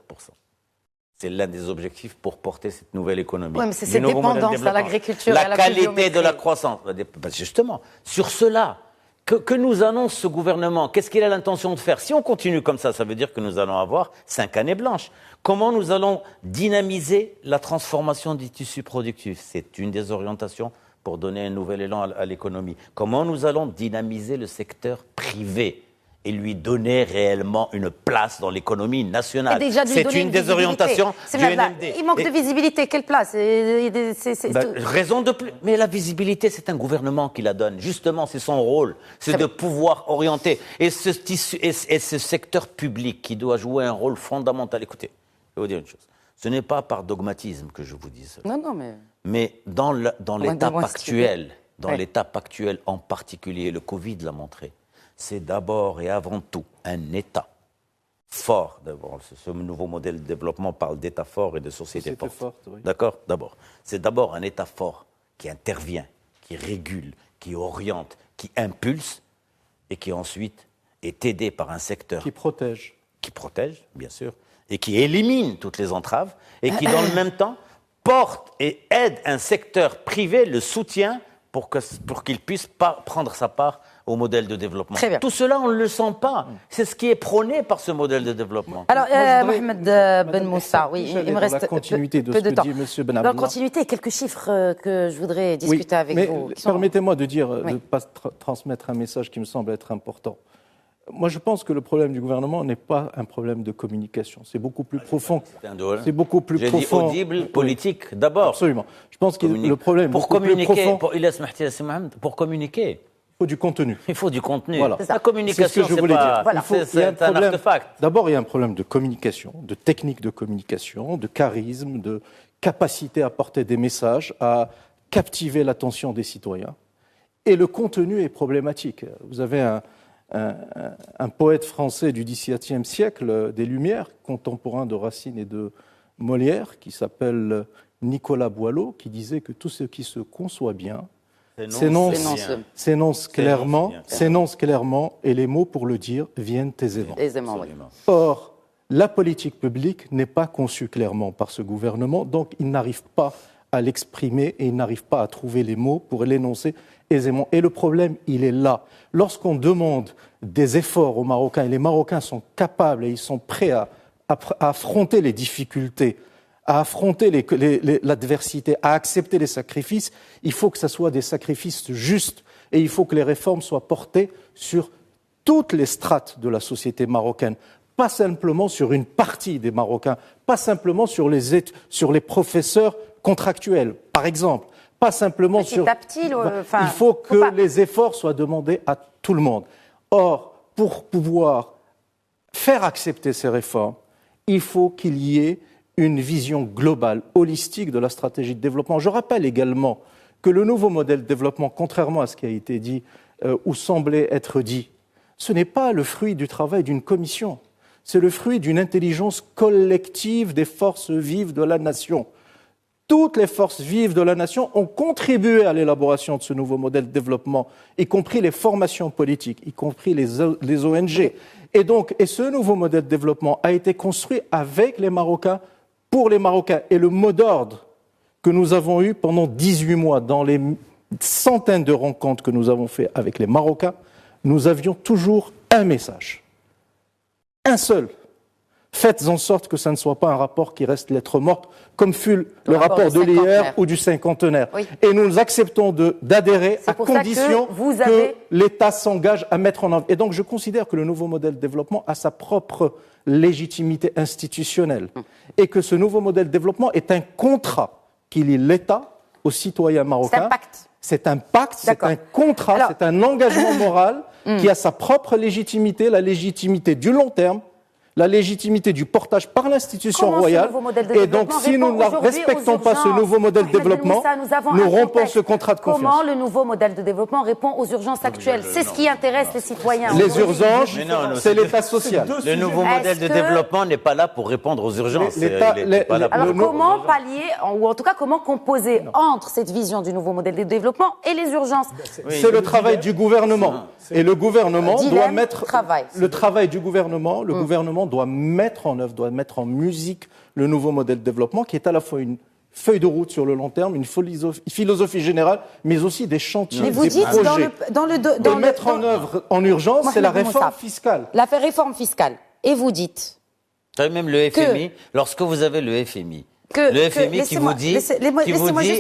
C'est l'un des objectifs pour porter cette nouvelle économie. Oui, mais c'est cette dépendance à l'agriculture et à la qualité de la croissance. Justement, sur cela, que nous annonce ce gouvernement, qu'est-ce qu'il a l'intention de faire? Si on continue comme ça veut dire que nous allons avoir 5 années blanches. Comment nous allons dynamiser la transformation du tissu productif? C'est une des orientations pour donner un nouvel élan à l'économie. Comment nous allons dynamiser le secteur privé et lui donner réellement une place dans l'économie nationale? C'est une des orientations du NMD. Il manque de visibilité. Quelle place? Raison de plus. Mais la visibilité, c'est un gouvernement qui la donne. Justement, c'est son rôle. C'est de pouvoir orienter. Et ce secteur public qui doit jouer un rôle fondamental. Écoutez, je vais vous dire une chose. Ce n'est pas par dogmatisme que je vous dis cela. Non, mais... Mais dans l'étape actuelle, Ouais. l'étape actuelle en particulier, le Covid l'a montré, c'est d'abord et avant tout un État fort. D'abord, ce nouveau modèle de développement parle d'État fort et de société forte. Oui. D'accord. D'abord, c'est d'abord un État fort qui intervient, qui régule, qui oriente, qui impulse et qui ensuite est aidé par un secteur Qui protège. qui protège, bien sûr, et qui élimine toutes les entraves, et qui, dans le même temps, porte et aide un secteur privé, le soutient pour qu'il puisse prendre sa part au modèle de développement. Très bien. Tout cela, on ne le sent pas. C'est ce qui est prôné par ce modèle de développement. Alors, Moi, je voudrais- Mohamed Ben Moussa, oui, J'allais il me dans reste la continuité de peu ce de que temps. dit M. Ben Dans Abdallah. la continuité, quelques chiffres que je voudrais discuter avec mais vous. qui sont- permettez-moi de dire, de Oui. ne pas transmettre un message qui me semble être important. Moi, je pense que le problème du gouvernement n'est pas un problème de communication. C'est beaucoup plus profond. C'est beaucoup plus J'ai dit profond. audible, politique, d'abord. Absolument. Je pense que le problème est Pour beaucoup plus communiquer, profond. pour communiquer, Il faut du contenu. il faut du contenu. Voilà. La communication, C'est ce que je c'est voulais pas... dire. Voilà. Il y a C'est un un problème- artefact. D'abord, il y a un problème de communication, de technique de communication, de charisme, de capacité à porter des messages, à captiver l'attention des citoyens. Et le contenu est problématique. Vous avez un poète français du XVIIe siècle, des Lumières, contemporain de Racine et de Molière, qui s'appelle Nicolas Boileau, qui disait que tout ce qui se conçoit bien s'énonce clairement, et les mots pour le dire viennent aisément. Aisément, oui. Or, la politique publique n'est pas conçue clairement par ce gouvernement, donc il n'arrive pas à l'exprimer et il n'arrive pas à trouver les mots pour l'énoncer aisément. Et le problème, il est là. Lorsqu'on demande des efforts aux Marocains, et les Marocains sont capables et ils sont prêts à affronter les difficultés, à affronter l'adversité, à accepter les sacrifices, il faut que ce soit des sacrifices justes et il faut que les réformes soient portées sur toutes les strates de la société marocaine, pas simplement sur une partie des Marocains, pas simplement sur les professeurs contractuels, par exemple, pas simplement Petit sur... à petit, il faut que les efforts soient demandés à tout le monde. Or, pour pouvoir faire accepter ces réformes, il faut qu'il y ait une vision globale, holistique de la stratégie de développement. Je rappelle également que le nouveau modèle de développement, contrairement à ce qui a été dit ou semblait être dit, ce n'est pas le fruit du travail d'une commission, c'est le fruit d'une intelligence collective des forces vives de la nation. Toutes les forces vives de la nation ont contribué à l'élaboration de ce nouveau modèle de développement, y compris les formations politiques, y compris les ONG. Et ce nouveau modèle de développement a été construit avec les Marocains, pour les Marocains. Et le mot d'ordre que nous avons eu pendant 18 mois, dans les centaines de rencontres que nous avons faites avec les Marocains, nous avions toujours un message. Un seul. Faites en sorte que ça ne soit pas un rapport qui reste lettre morte, comme fut le rapport de l'hier ou du cinquantenaire. Oui. Et nous acceptons d'adhérer à pour ça condition que l'État s'engage à mettre en œuvre. Et donc je considère que le nouveau modèle de développement a sa propre légitimité institutionnelle et que ce nouveau modèle de développement est un contrat qui lie l'État aux citoyens marocains. C'est un pacte. C'est un pacte, c'est un contrat, c'est un engagement moral qui a sa propre légitimité, la légitimité du long terme, la légitimité du portage par l'institution royale. Et donc, si nous ne respectons pas ce nouveau modèle de développement, nous rompons ce contrat de confiance. Comment le nouveau modèle de développement répond aux urgences actuelles? C'est ce qui intéresse les citoyens. Les urgences, c'est l'État social. Le nouveau modèle de développement n'est pas là pour répondre aux urgences. Alors, comment pallier, ou en tout cas, comment composer entre cette vision du nouveau modèle de développement et les urgences? C'est le travail du gouvernement. Et le gouvernement doit mettre... Le travail du gouvernement, le gouvernement doit mettre en œuvre, doit mettre en musique le nouveau modèle de développement qui est à la fois une feuille de route sur le long terme, une philosophie générale, mais aussi des chantiers, mais vous des dites projets. De mettre en œuvre en urgence, c'est la réforme fiscale. La réforme fiscale. Et vous dites... Même le FMI, lorsque vous avez le FMI, qui vous dit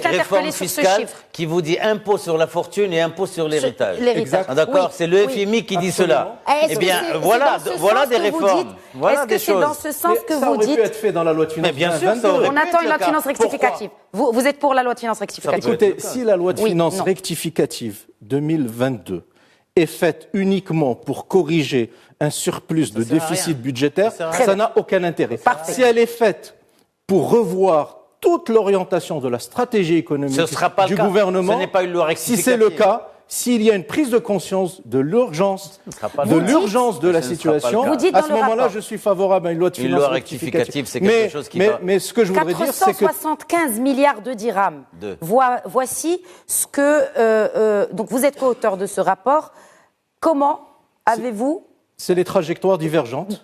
réforme fiscale, qui vous dit impôt sur la fortune et impôt sur l'héritage. D'accord, c'est le FMI qui dit cela. Eh bien, voilà des réformes. Est-ce que c'est dans ce sens que vous dites? Ça aurait pu être fait dans la loi de finances. Mais bien sûr, on attend une loi de finances rectificative. Vous êtes pour la loi de finances rectificative? Écoutez, si la loi de finances rectificative 2022 est faite uniquement pour corriger un surplus de déficit budgétaire, ça n'a aucun intérêt. Si elle est faite pour revoir toute l'orientation de la stratégie économique du gouvernement. Ce n'est pas une loi rectificative. Si c'est le cas, s'il y a une prise de conscience de l'urgence de la situation, à ce moment-là, je suis favorable à une loi de finances rectificative. Une loi rectificative, c'est quelque chose qui va... Mais ce que je voudrais dire, c'est que... 475 milliards de dirhams. Voici ce que... donc vous êtes co-auteur de ce rapport. Comment avez-vous... C'est les trajectoires divergentes.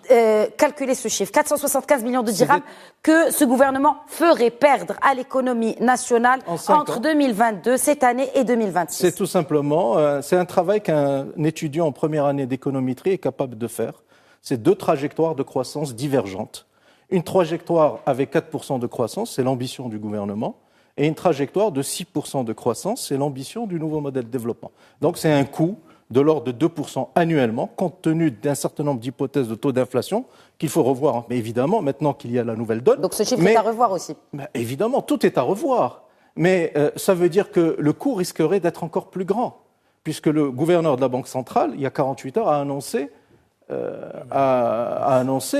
Calculer ce chiffre, 475 millions de dirhams que ce gouvernement ferait perdre à l'économie nationale entre 2022, cette année, et 2026. C'est tout simplement, c'est un travail qu'un étudiant en première année d'économétrie est capable de faire. C'est 2 trajectoires de croissance divergentes. Une trajectoire avec 4% de croissance, c'est l'ambition du gouvernement, et une trajectoire de 6% de croissance, c'est l'ambition du nouveau modèle de développement. Donc c'est un coût de l'ordre de 2% annuellement, compte tenu d'un certain nombre d'hypothèses de taux d'inflation qu'il faut revoir. Mais évidemment, maintenant qu'il y a la nouvelle donne... Donc ce chiffre est à revoir aussi. Évidemment, tout est à revoir. Mais ça veut dire que le coût risquerait d'être encore plus grand, puisque le gouverneur de la Banque centrale, il y a 48 heures, a annoncé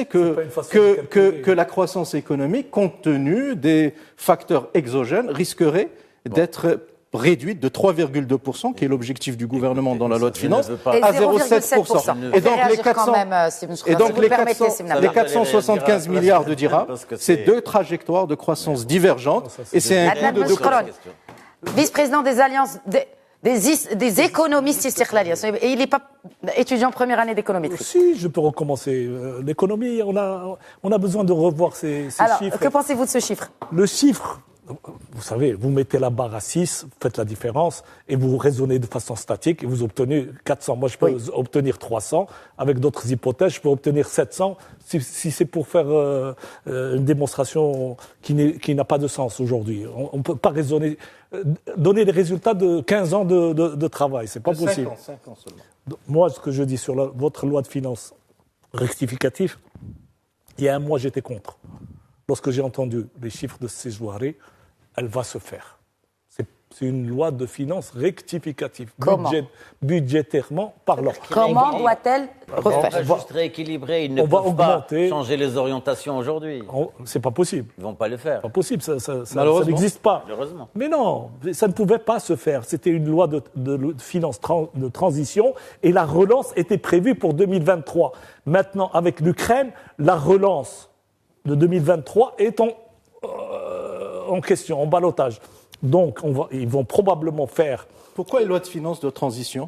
que la croissance économique, compte tenu des facteurs exogènes, risquerait d'être réduite de 3,2%, qui est l'objectif du gouvernement dans la loi de finances, à 0,7%. Et donc les 475 milliards de dirhams, c'est 2 trajectoires de croissance divergentes, et c'est un coût de 2%. Vice-président des alliances... Des économistes istiqlaliens. Et il n'est pas étudiant en première année d'économie. Si, je peux recommencer. L'économie, on a besoin de revoir ces chiffres. Alors, que pensez-vous de ce chiffre ? Le chiffre, vous savez, vous mettez la barre à 6, faites la différence, et vous raisonnez de façon statique, et vous obtenez 400. Moi, je peux obtenir 300. Avec d'autres hypothèses, je peux obtenir 700, si c'est pour faire une démonstration qui n'a pas de sens aujourd'hui. On ne peut pas raisonner... donner les résultats de 15 ans de travail. C'est pas possible. 5 ans seulement. Moi, ce que je dis sur votre loi de finances rectificative, il y a un mois, j'étais contre. Lorsque j'ai entendu les chiffres de Sejouari, elle va se faire. C'est une loi de finances rectificative, budgétairement parlant. Comment doit-elle refaire ? On va juste rééquilibrer. Ils ne peuvent pas changer les orientations aujourd'hui. C'est pas possible. Ils vont pas le faire. Pas possible, ça n'existe pas. Malheureusement. Mais non, ça ne pouvait pas se faire. C'était une loi de finances de transition et la relance était prévue pour 2023. Maintenant, avec l'Ukraine, la relance de 2023 est en question, en ballottage. Donc, ils vont probablement faire... Pourquoi une loi de finances de transition ?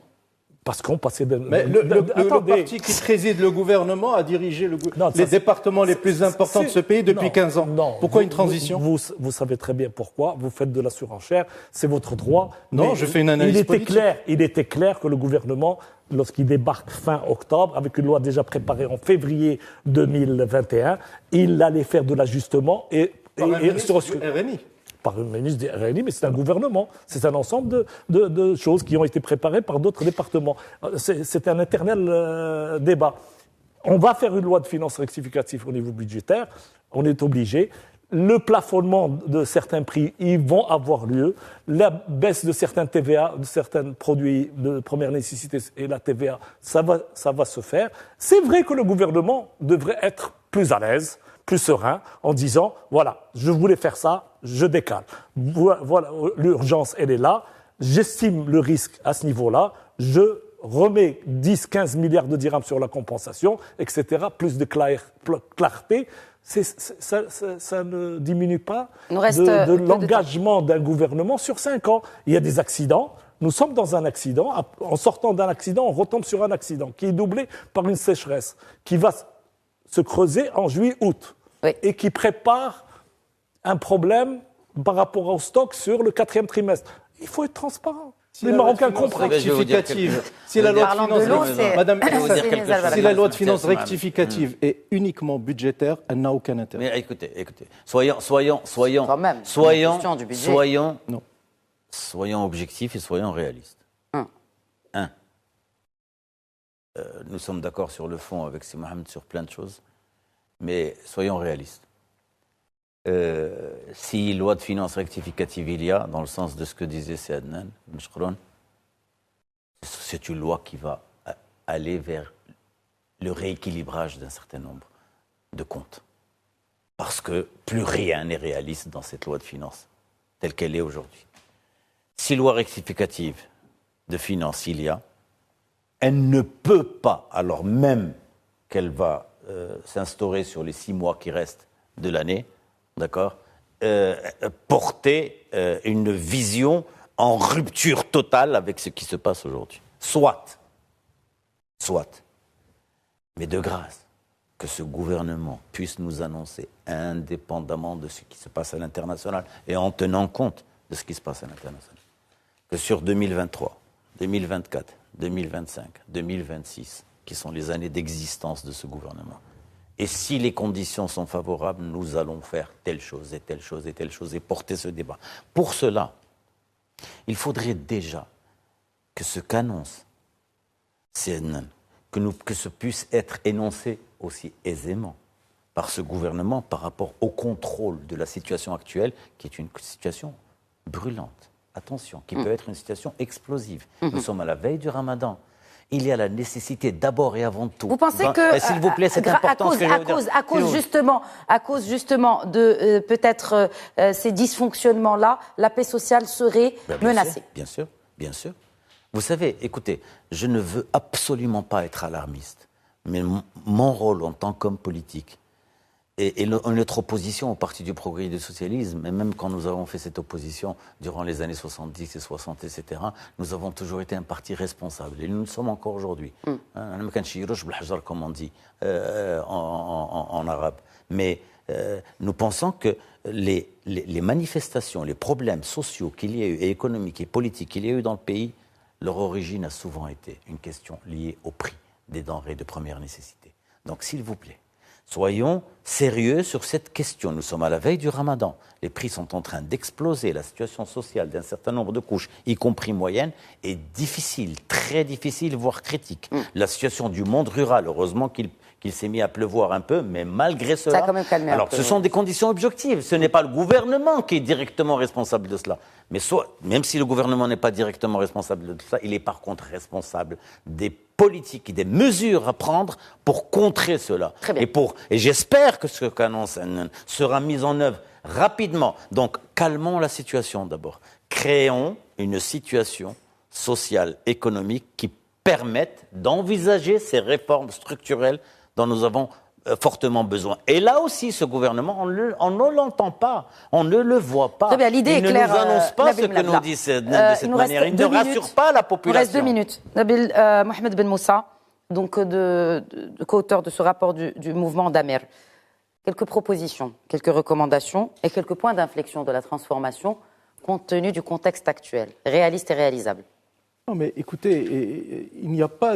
Parce qu'on passait de... Mais le parti qui préside le gouvernement a dirigé les départements les plus importants de ce pays depuis 15 ans. Non, pourquoi une transition ? Vous savez très bien pourquoi. Vous faites de la surenchère, c'est votre droit. Non, je fais une analyse politique. Il était clair que le gouvernement, lorsqu'il débarque fin octobre, avec une loi déjà préparée en février 2021, il allait faire de l'ajustement et ministre du RNI. Par le ministre du RNI, mais c'est un gouvernement. C'est un ensemble de choses qui ont été préparées par d'autres départements. C'est un éternel débat. On va faire une loi de finances rectificative au niveau budgétaire. On est obligé. Le plafonnement de certains prix, ils vont avoir lieu. La baisse de certains TVA, de certains produits de première nécessité et la TVA, ça va se faire. C'est vrai que le gouvernement devrait être plus à l'aise, plus serein, en disant, voilà, je voulais faire ça, je décale. Voilà, l'urgence, elle est là. J'estime le risque à ce niveau-là. Je remets 10-15 milliards de dirhams sur la compensation, etc. Plus de clarté. Ça ne diminue pas de l'engagement d'un gouvernement sur 5 ans. Il y a des accidents. Nous sommes dans un accident. En sortant d'un accident, on retombe sur un accident qui est doublé par une sécheresse qui va se creuser en juillet-août et qui prépare un problème par rapport au stock sur le 4e trimestre. Il faut être transparent. Les Marocains comprennent. Si la loi de finances rectificative est uniquement budgétaire, elle n'a aucun intérêt. Mais écoutez, soyons objectifs et soyons réalistes. Nous sommes d'accord sur le fond avec Si Mohamed sur plein de choses, mais soyons réalistes. Si loi de finances rectificative il y a, dans le sens de ce que disait Adnan Meshkroun, c'est une loi qui va aller vers le rééquilibrage d'un certain nombre de comptes. Parce que plus rien n'est réaliste dans cette loi de finances, telle qu'elle est aujourd'hui. Si loi rectificative de finances il y a, elle ne peut pas, alors même qu'elle va s'instaurer sur les 6 mois qui restent de l'année, d'accord, porter une vision en rupture totale avec ce qui se passe aujourd'hui. Soit, mais de grâce, que ce gouvernement puisse nous annoncer, indépendamment de ce qui se passe à l'international et en tenant compte de ce qui se passe à l'international, que sur 2023, 2024, 2025, 2026, qui sont les années d'existence de ce gouvernement, et si les conditions sont favorables, nous allons faire telle chose et telle chose et telle chose et porter ce débat. Pour cela, il faudrait déjà que ce qu'annonce CNN, que ce puisse être énoncé aussi aisément par ce gouvernement par rapport au contrôle de la situation actuelle, qui est une situation brûlante. Attention, qui peut être une situation explosive. Nous sommes à la veille du Ramadan. Il y a la nécessité d'abord et avant tout. Vous pensez que, s'il vous plaît, c'est important ce que je veux dire. À cause justement de peut-être ces dysfonctionnements-là, la paix sociale serait menacée? Bien sûr. Vous savez, écoutez, je ne veux absolument pas être alarmiste, mais mon rôle en tant qu'homme politique et notre opposition au Parti du Progrès et du Socialisme, et même quand nous avons fait cette opposition durant les années 70 et 60, etc., nous avons toujours été un parti responsable. Et nous le sommes encore aujourd'hui. Comme on dit en arabe. Mais nous pensons que les manifestations, les problèmes sociaux qu'il y a eu, et économiques et politiques qu'il y a eu dans le pays, leur origine a souvent été une question liée au prix des denrées de première nécessité. Donc, s'il vous plaît, soyons sérieux sur cette question. Nous sommes à la veille du Ramadan. Les prix sont en train d'exploser. La situation sociale d'un certain nombre de couches, y compris moyennes, est difficile, très difficile, voire critique. La situation du monde rural, heureusement qu'il s'est mis à pleuvoir un peu, mais malgré cela... Ça a quand même calmé un peu. Ce sont des conditions objectives. Ce n'est pas le gouvernement qui est directement responsable de cela. Mais même si le gouvernement n'est pas directement responsable de cela, il est par contre responsable des politiques et des mesures à prendre pour contrer cela. Très bien. Et j'espère que ce qu'annonce CNN sera mis en œuvre rapidement. Donc, calmons la situation d'abord. Créons une situation sociale, économique qui permette d'envisager ces réformes structurelles dont nous avons fortement besoin. Et là aussi, ce gouvernement, on ne l'entend pas, on ne le voit pas. Très bien, l'idée est claire. Il ne nous annonce pas ce que nous dit de cette manière. Il ne rassure pas la population. Il reste 2 minutes. Nabil Mohamed Ben Moussa, donc co-auteur de ce rapport du mouvement d'Amer. Quelques propositions, quelques recommandations et quelques points d'inflexion de la transformation compte tenu du contexte actuel, réaliste et réalisable. Non mais écoutez, il n'y a pas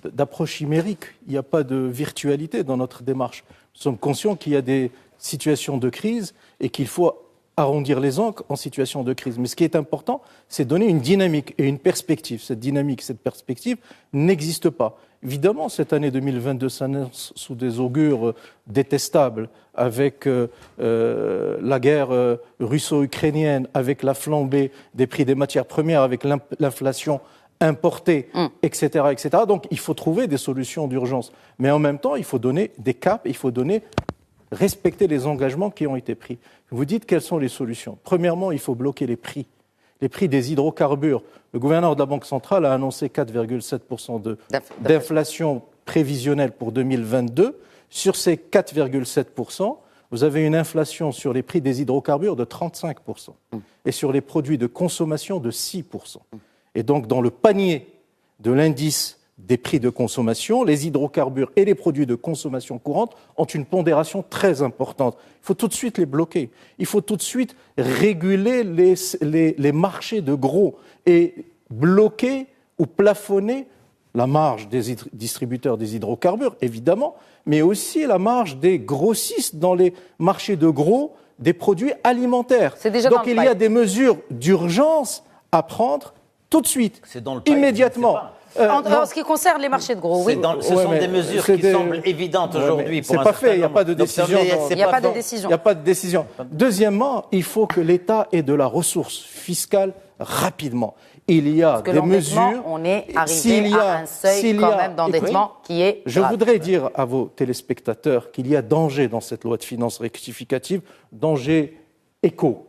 d'approche chimérique, il n'y a pas de virtualité dans notre démarche. Nous sommes conscients qu'il y a des situations de crise et qu'il faut arrondir les angles en situation de crise. Mais ce qui est important, c'est donner une dynamique et une perspective. Cette dynamique, cette perspective n'existe pas. Évidemment, cette année 2022 s'annonce sous des augures détestables, avec la guerre russo-ukrainienne, avec la flambée des prix des matières premières, avec l'inflation importée, etc., etc. Donc, il faut trouver des solutions d'urgence. Mais en même temps, il faut donner des caps, il faut respecter les engagements qui ont été pris. Vous dites quelles sont les solutions. Premièrement, il faut bloquer les prix des hydrocarbures. Le gouverneur de la Banque centrale a annoncé 4,7% d'inflation prévisionnelle pour 2022. Sur ces 4,7%, vous avez une inflation sur les prix des hydrocarbures de 35% et sur les produits de consommation de 6%. Et donc, dans le panier de l'indice des prix de consommation, les hydrocarbures et les produits de consommation courante ont une pondération très importante. Il faut tout de suite les bloquer. Il faut tout de suite réguler les marchés de gros et bloquer ou plafonner la marge des distributeurs des hydrocarbures, évidemment, mais aussi la marge des grossistes dans les marchés de gros des produits alimentaires. Donc il y a des mesures d'urgence à prendre tout de suite, immédiatement. En ce qui concerne les marchés de gros, oui. Ce sont des mesures qui semblent évidentes aujourd'hui. C'est pas fait, il n'y a pas de décision. Il n'y a pas de décision. Il n'y a pas de décision. Deuxièmement, il faut que l'État ait de la ressource fiscale rapidement. il y a Parce que des mesures. on est arrivé à un seuil quand même d'endettement qui est Je grave. voudrais dire à vos téléspectateurs qu'il y a danger dans cette loi de finances rectificative, danger éco.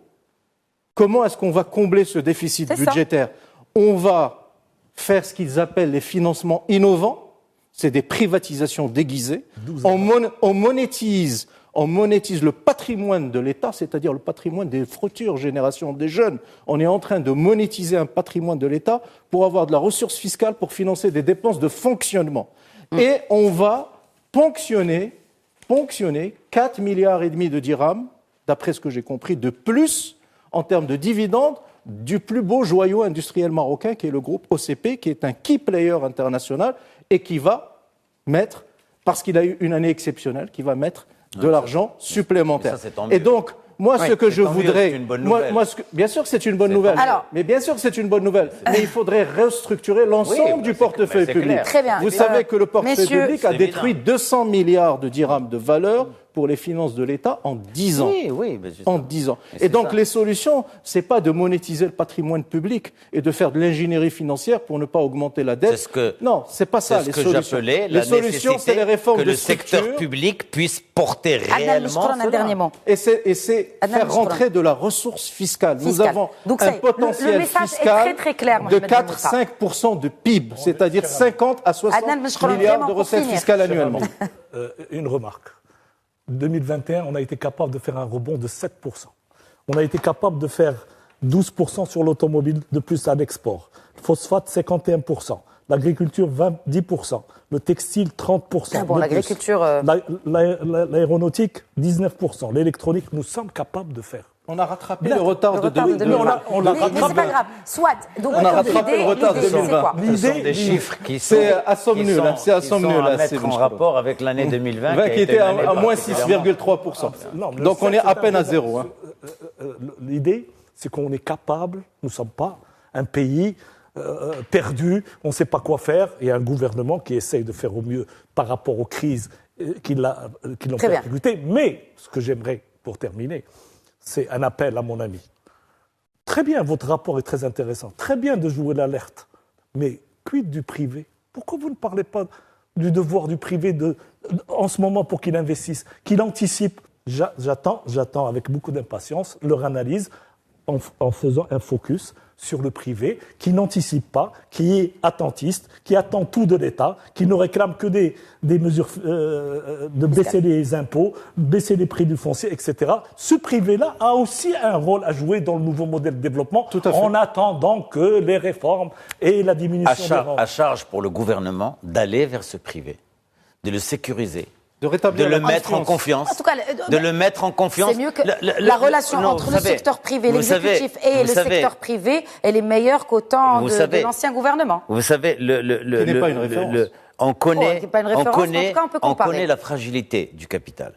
Comment est-ce qu'on va combler ce déficit budgétaire ? On va faire ce qu'ils appellent les financements innovants, c'est des privatisations déguisées. On monétise le patrimoine de l'État, c'est-à-dire le patrimoine des futures générations, des jeunes. On est en train de monétiser un patrimoine de l'État pour avoir de la ressource fiscale pour financer des dépenses de fonctionnement. Et on va ponctionner 4,5 milliards de dirhams, d'après ce que j'ai compris, de plus en termes de dividendes du plus beau joyau industriel marocain qui est le groupe OCP, qui est un key player international et qui va mettre, parce qu'il a eu une année exceptionnelle, qui va mettre de l'argent supplémentaire. Et donc, moi, ce que je voudrais... bien sûr que c'est une bonne nouvelle. Mais bien sûr que c'est une bonne nouvelle. Mais il faudrait restructurer l'ensemble du portefeuille public. Très bien. Vous savez que le portefeuille public a détruit 200 milliards de dirhams de valeur pour les finances de l'État en 10 ans. Oui, en 10 ans. Et donc, les solutions, c'est pas de monétiser le patrimoine public et de faire de l'ingénierie financière pour ne pas augmenter la dette. Non, c'est pas ça les solutions. C'est ce que j'appelais les solutions, c'est les réformes que de le structure. secteur public puisse porter réellement un dernier mot. Et c'est faire rentrer de la ressource fiscale. Nous avons un potentiel fiscal est très clair, de 4-5% de PIB, c'est-à-dire 50 à 60 milliards de recettes fiscales annuellement. Une remarque. 2021, on a été capable de faire un rebond de 7%. On a été capable de faire 12% sur l'automobile de plus à l'export. Phosphate, 51%. L'agriculture, 10%. Le textile, 30%. Bon, l'agriculture... L'aéronautique, 19%. L'électronique, nous sommes capables de faire. On a rattrapé le retard de 2020. Mais c'est pas grave. Soit. Donc, on a rattrapé le retard de 2020. Ce sont des chiffres qui sont à somme nulle. C'est à somme nulle. À mettre en rapport avec l'année 2020 qui était à moins 6,3%. Donc on est à peine à zéro. L'idée, c'est qu'on est capable, nous ne sommes pas un pays perdu, on ne sait pas quoi faire, et un gouvernement qui essaye de faire au mieux par rapport aux crises qui l'ont percuté. Mais ce que j'aimerais, pour terminer, c'est un appel à mon ami. Très bien, votre rapport est très intéressant. Très bien de jouer l'alerte. Mais quid du privé ? Pourquoi vous ne parlez pas du devoir du privé en ce moment pour qu'il investisse, qu'il anticipe ? J'attends avec beaucoup d'impatience leur analyse en faisant un focus sur le privé, qui n'anticipe pas, qui est attentiste, qui attend tout de l'État, qui ne réclame que des mesures de baisser les impôts, baisser les prix du foncier, etc. Ce privé-là a aussi un rôle à jouer dans le nouveau modèle de développement, en attendant que les réformes et la diminution des rentes. À charge pour le gouvernement d'aller vers ce privé, de le sécuriser. De le mettre en confiance. En tout cas, de le mettre en confiance. C'est mieux que la relation entre le secteur privé, l'exécutif et le secteur privé, elle est meilleure qu'au temps de l'ancien gouvernement. Vous savez, qui n'est pas une référence. On connaît la fragilité du capital.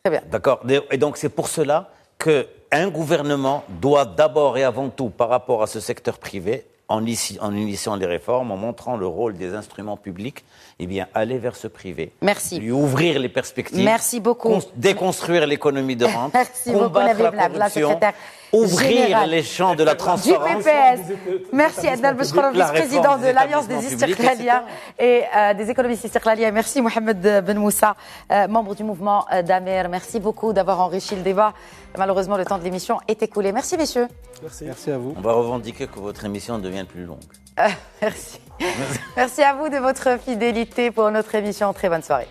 Très bien. D'accord. Et donc c'est pour cela qu'un gouvernement doit d'abord et avant tout, par rapport à ce secteur privé, en initiant les réformes, en montrant le rôle des instruments publics, eh bien, aller vers ce privé. Merci. Lui ouvrir les perspectives. Merci beaucoup. Déconstruire l'économie de rente. Merci combattre beaucoup, la corruption. Ouvrir les champs de la transparence. Du PPS. Merci Adnan Bouchkrouf, vice-président de l'Alliance des Istiqlaliens et des économistes Istiqlaliens. Merci Mohamed Ben Moussa, membre du mouvement d'Amer. Merci beaucoup d'avoir enrichi le débat. Malheureusement, le temps de l'émission est écoulé. Merci messieurs. Merci à vous. On va revendiquer que votre émission devienne plus longue. Merci. Merci à vous de votre fidélité pour notre émission. Très bonne soirée.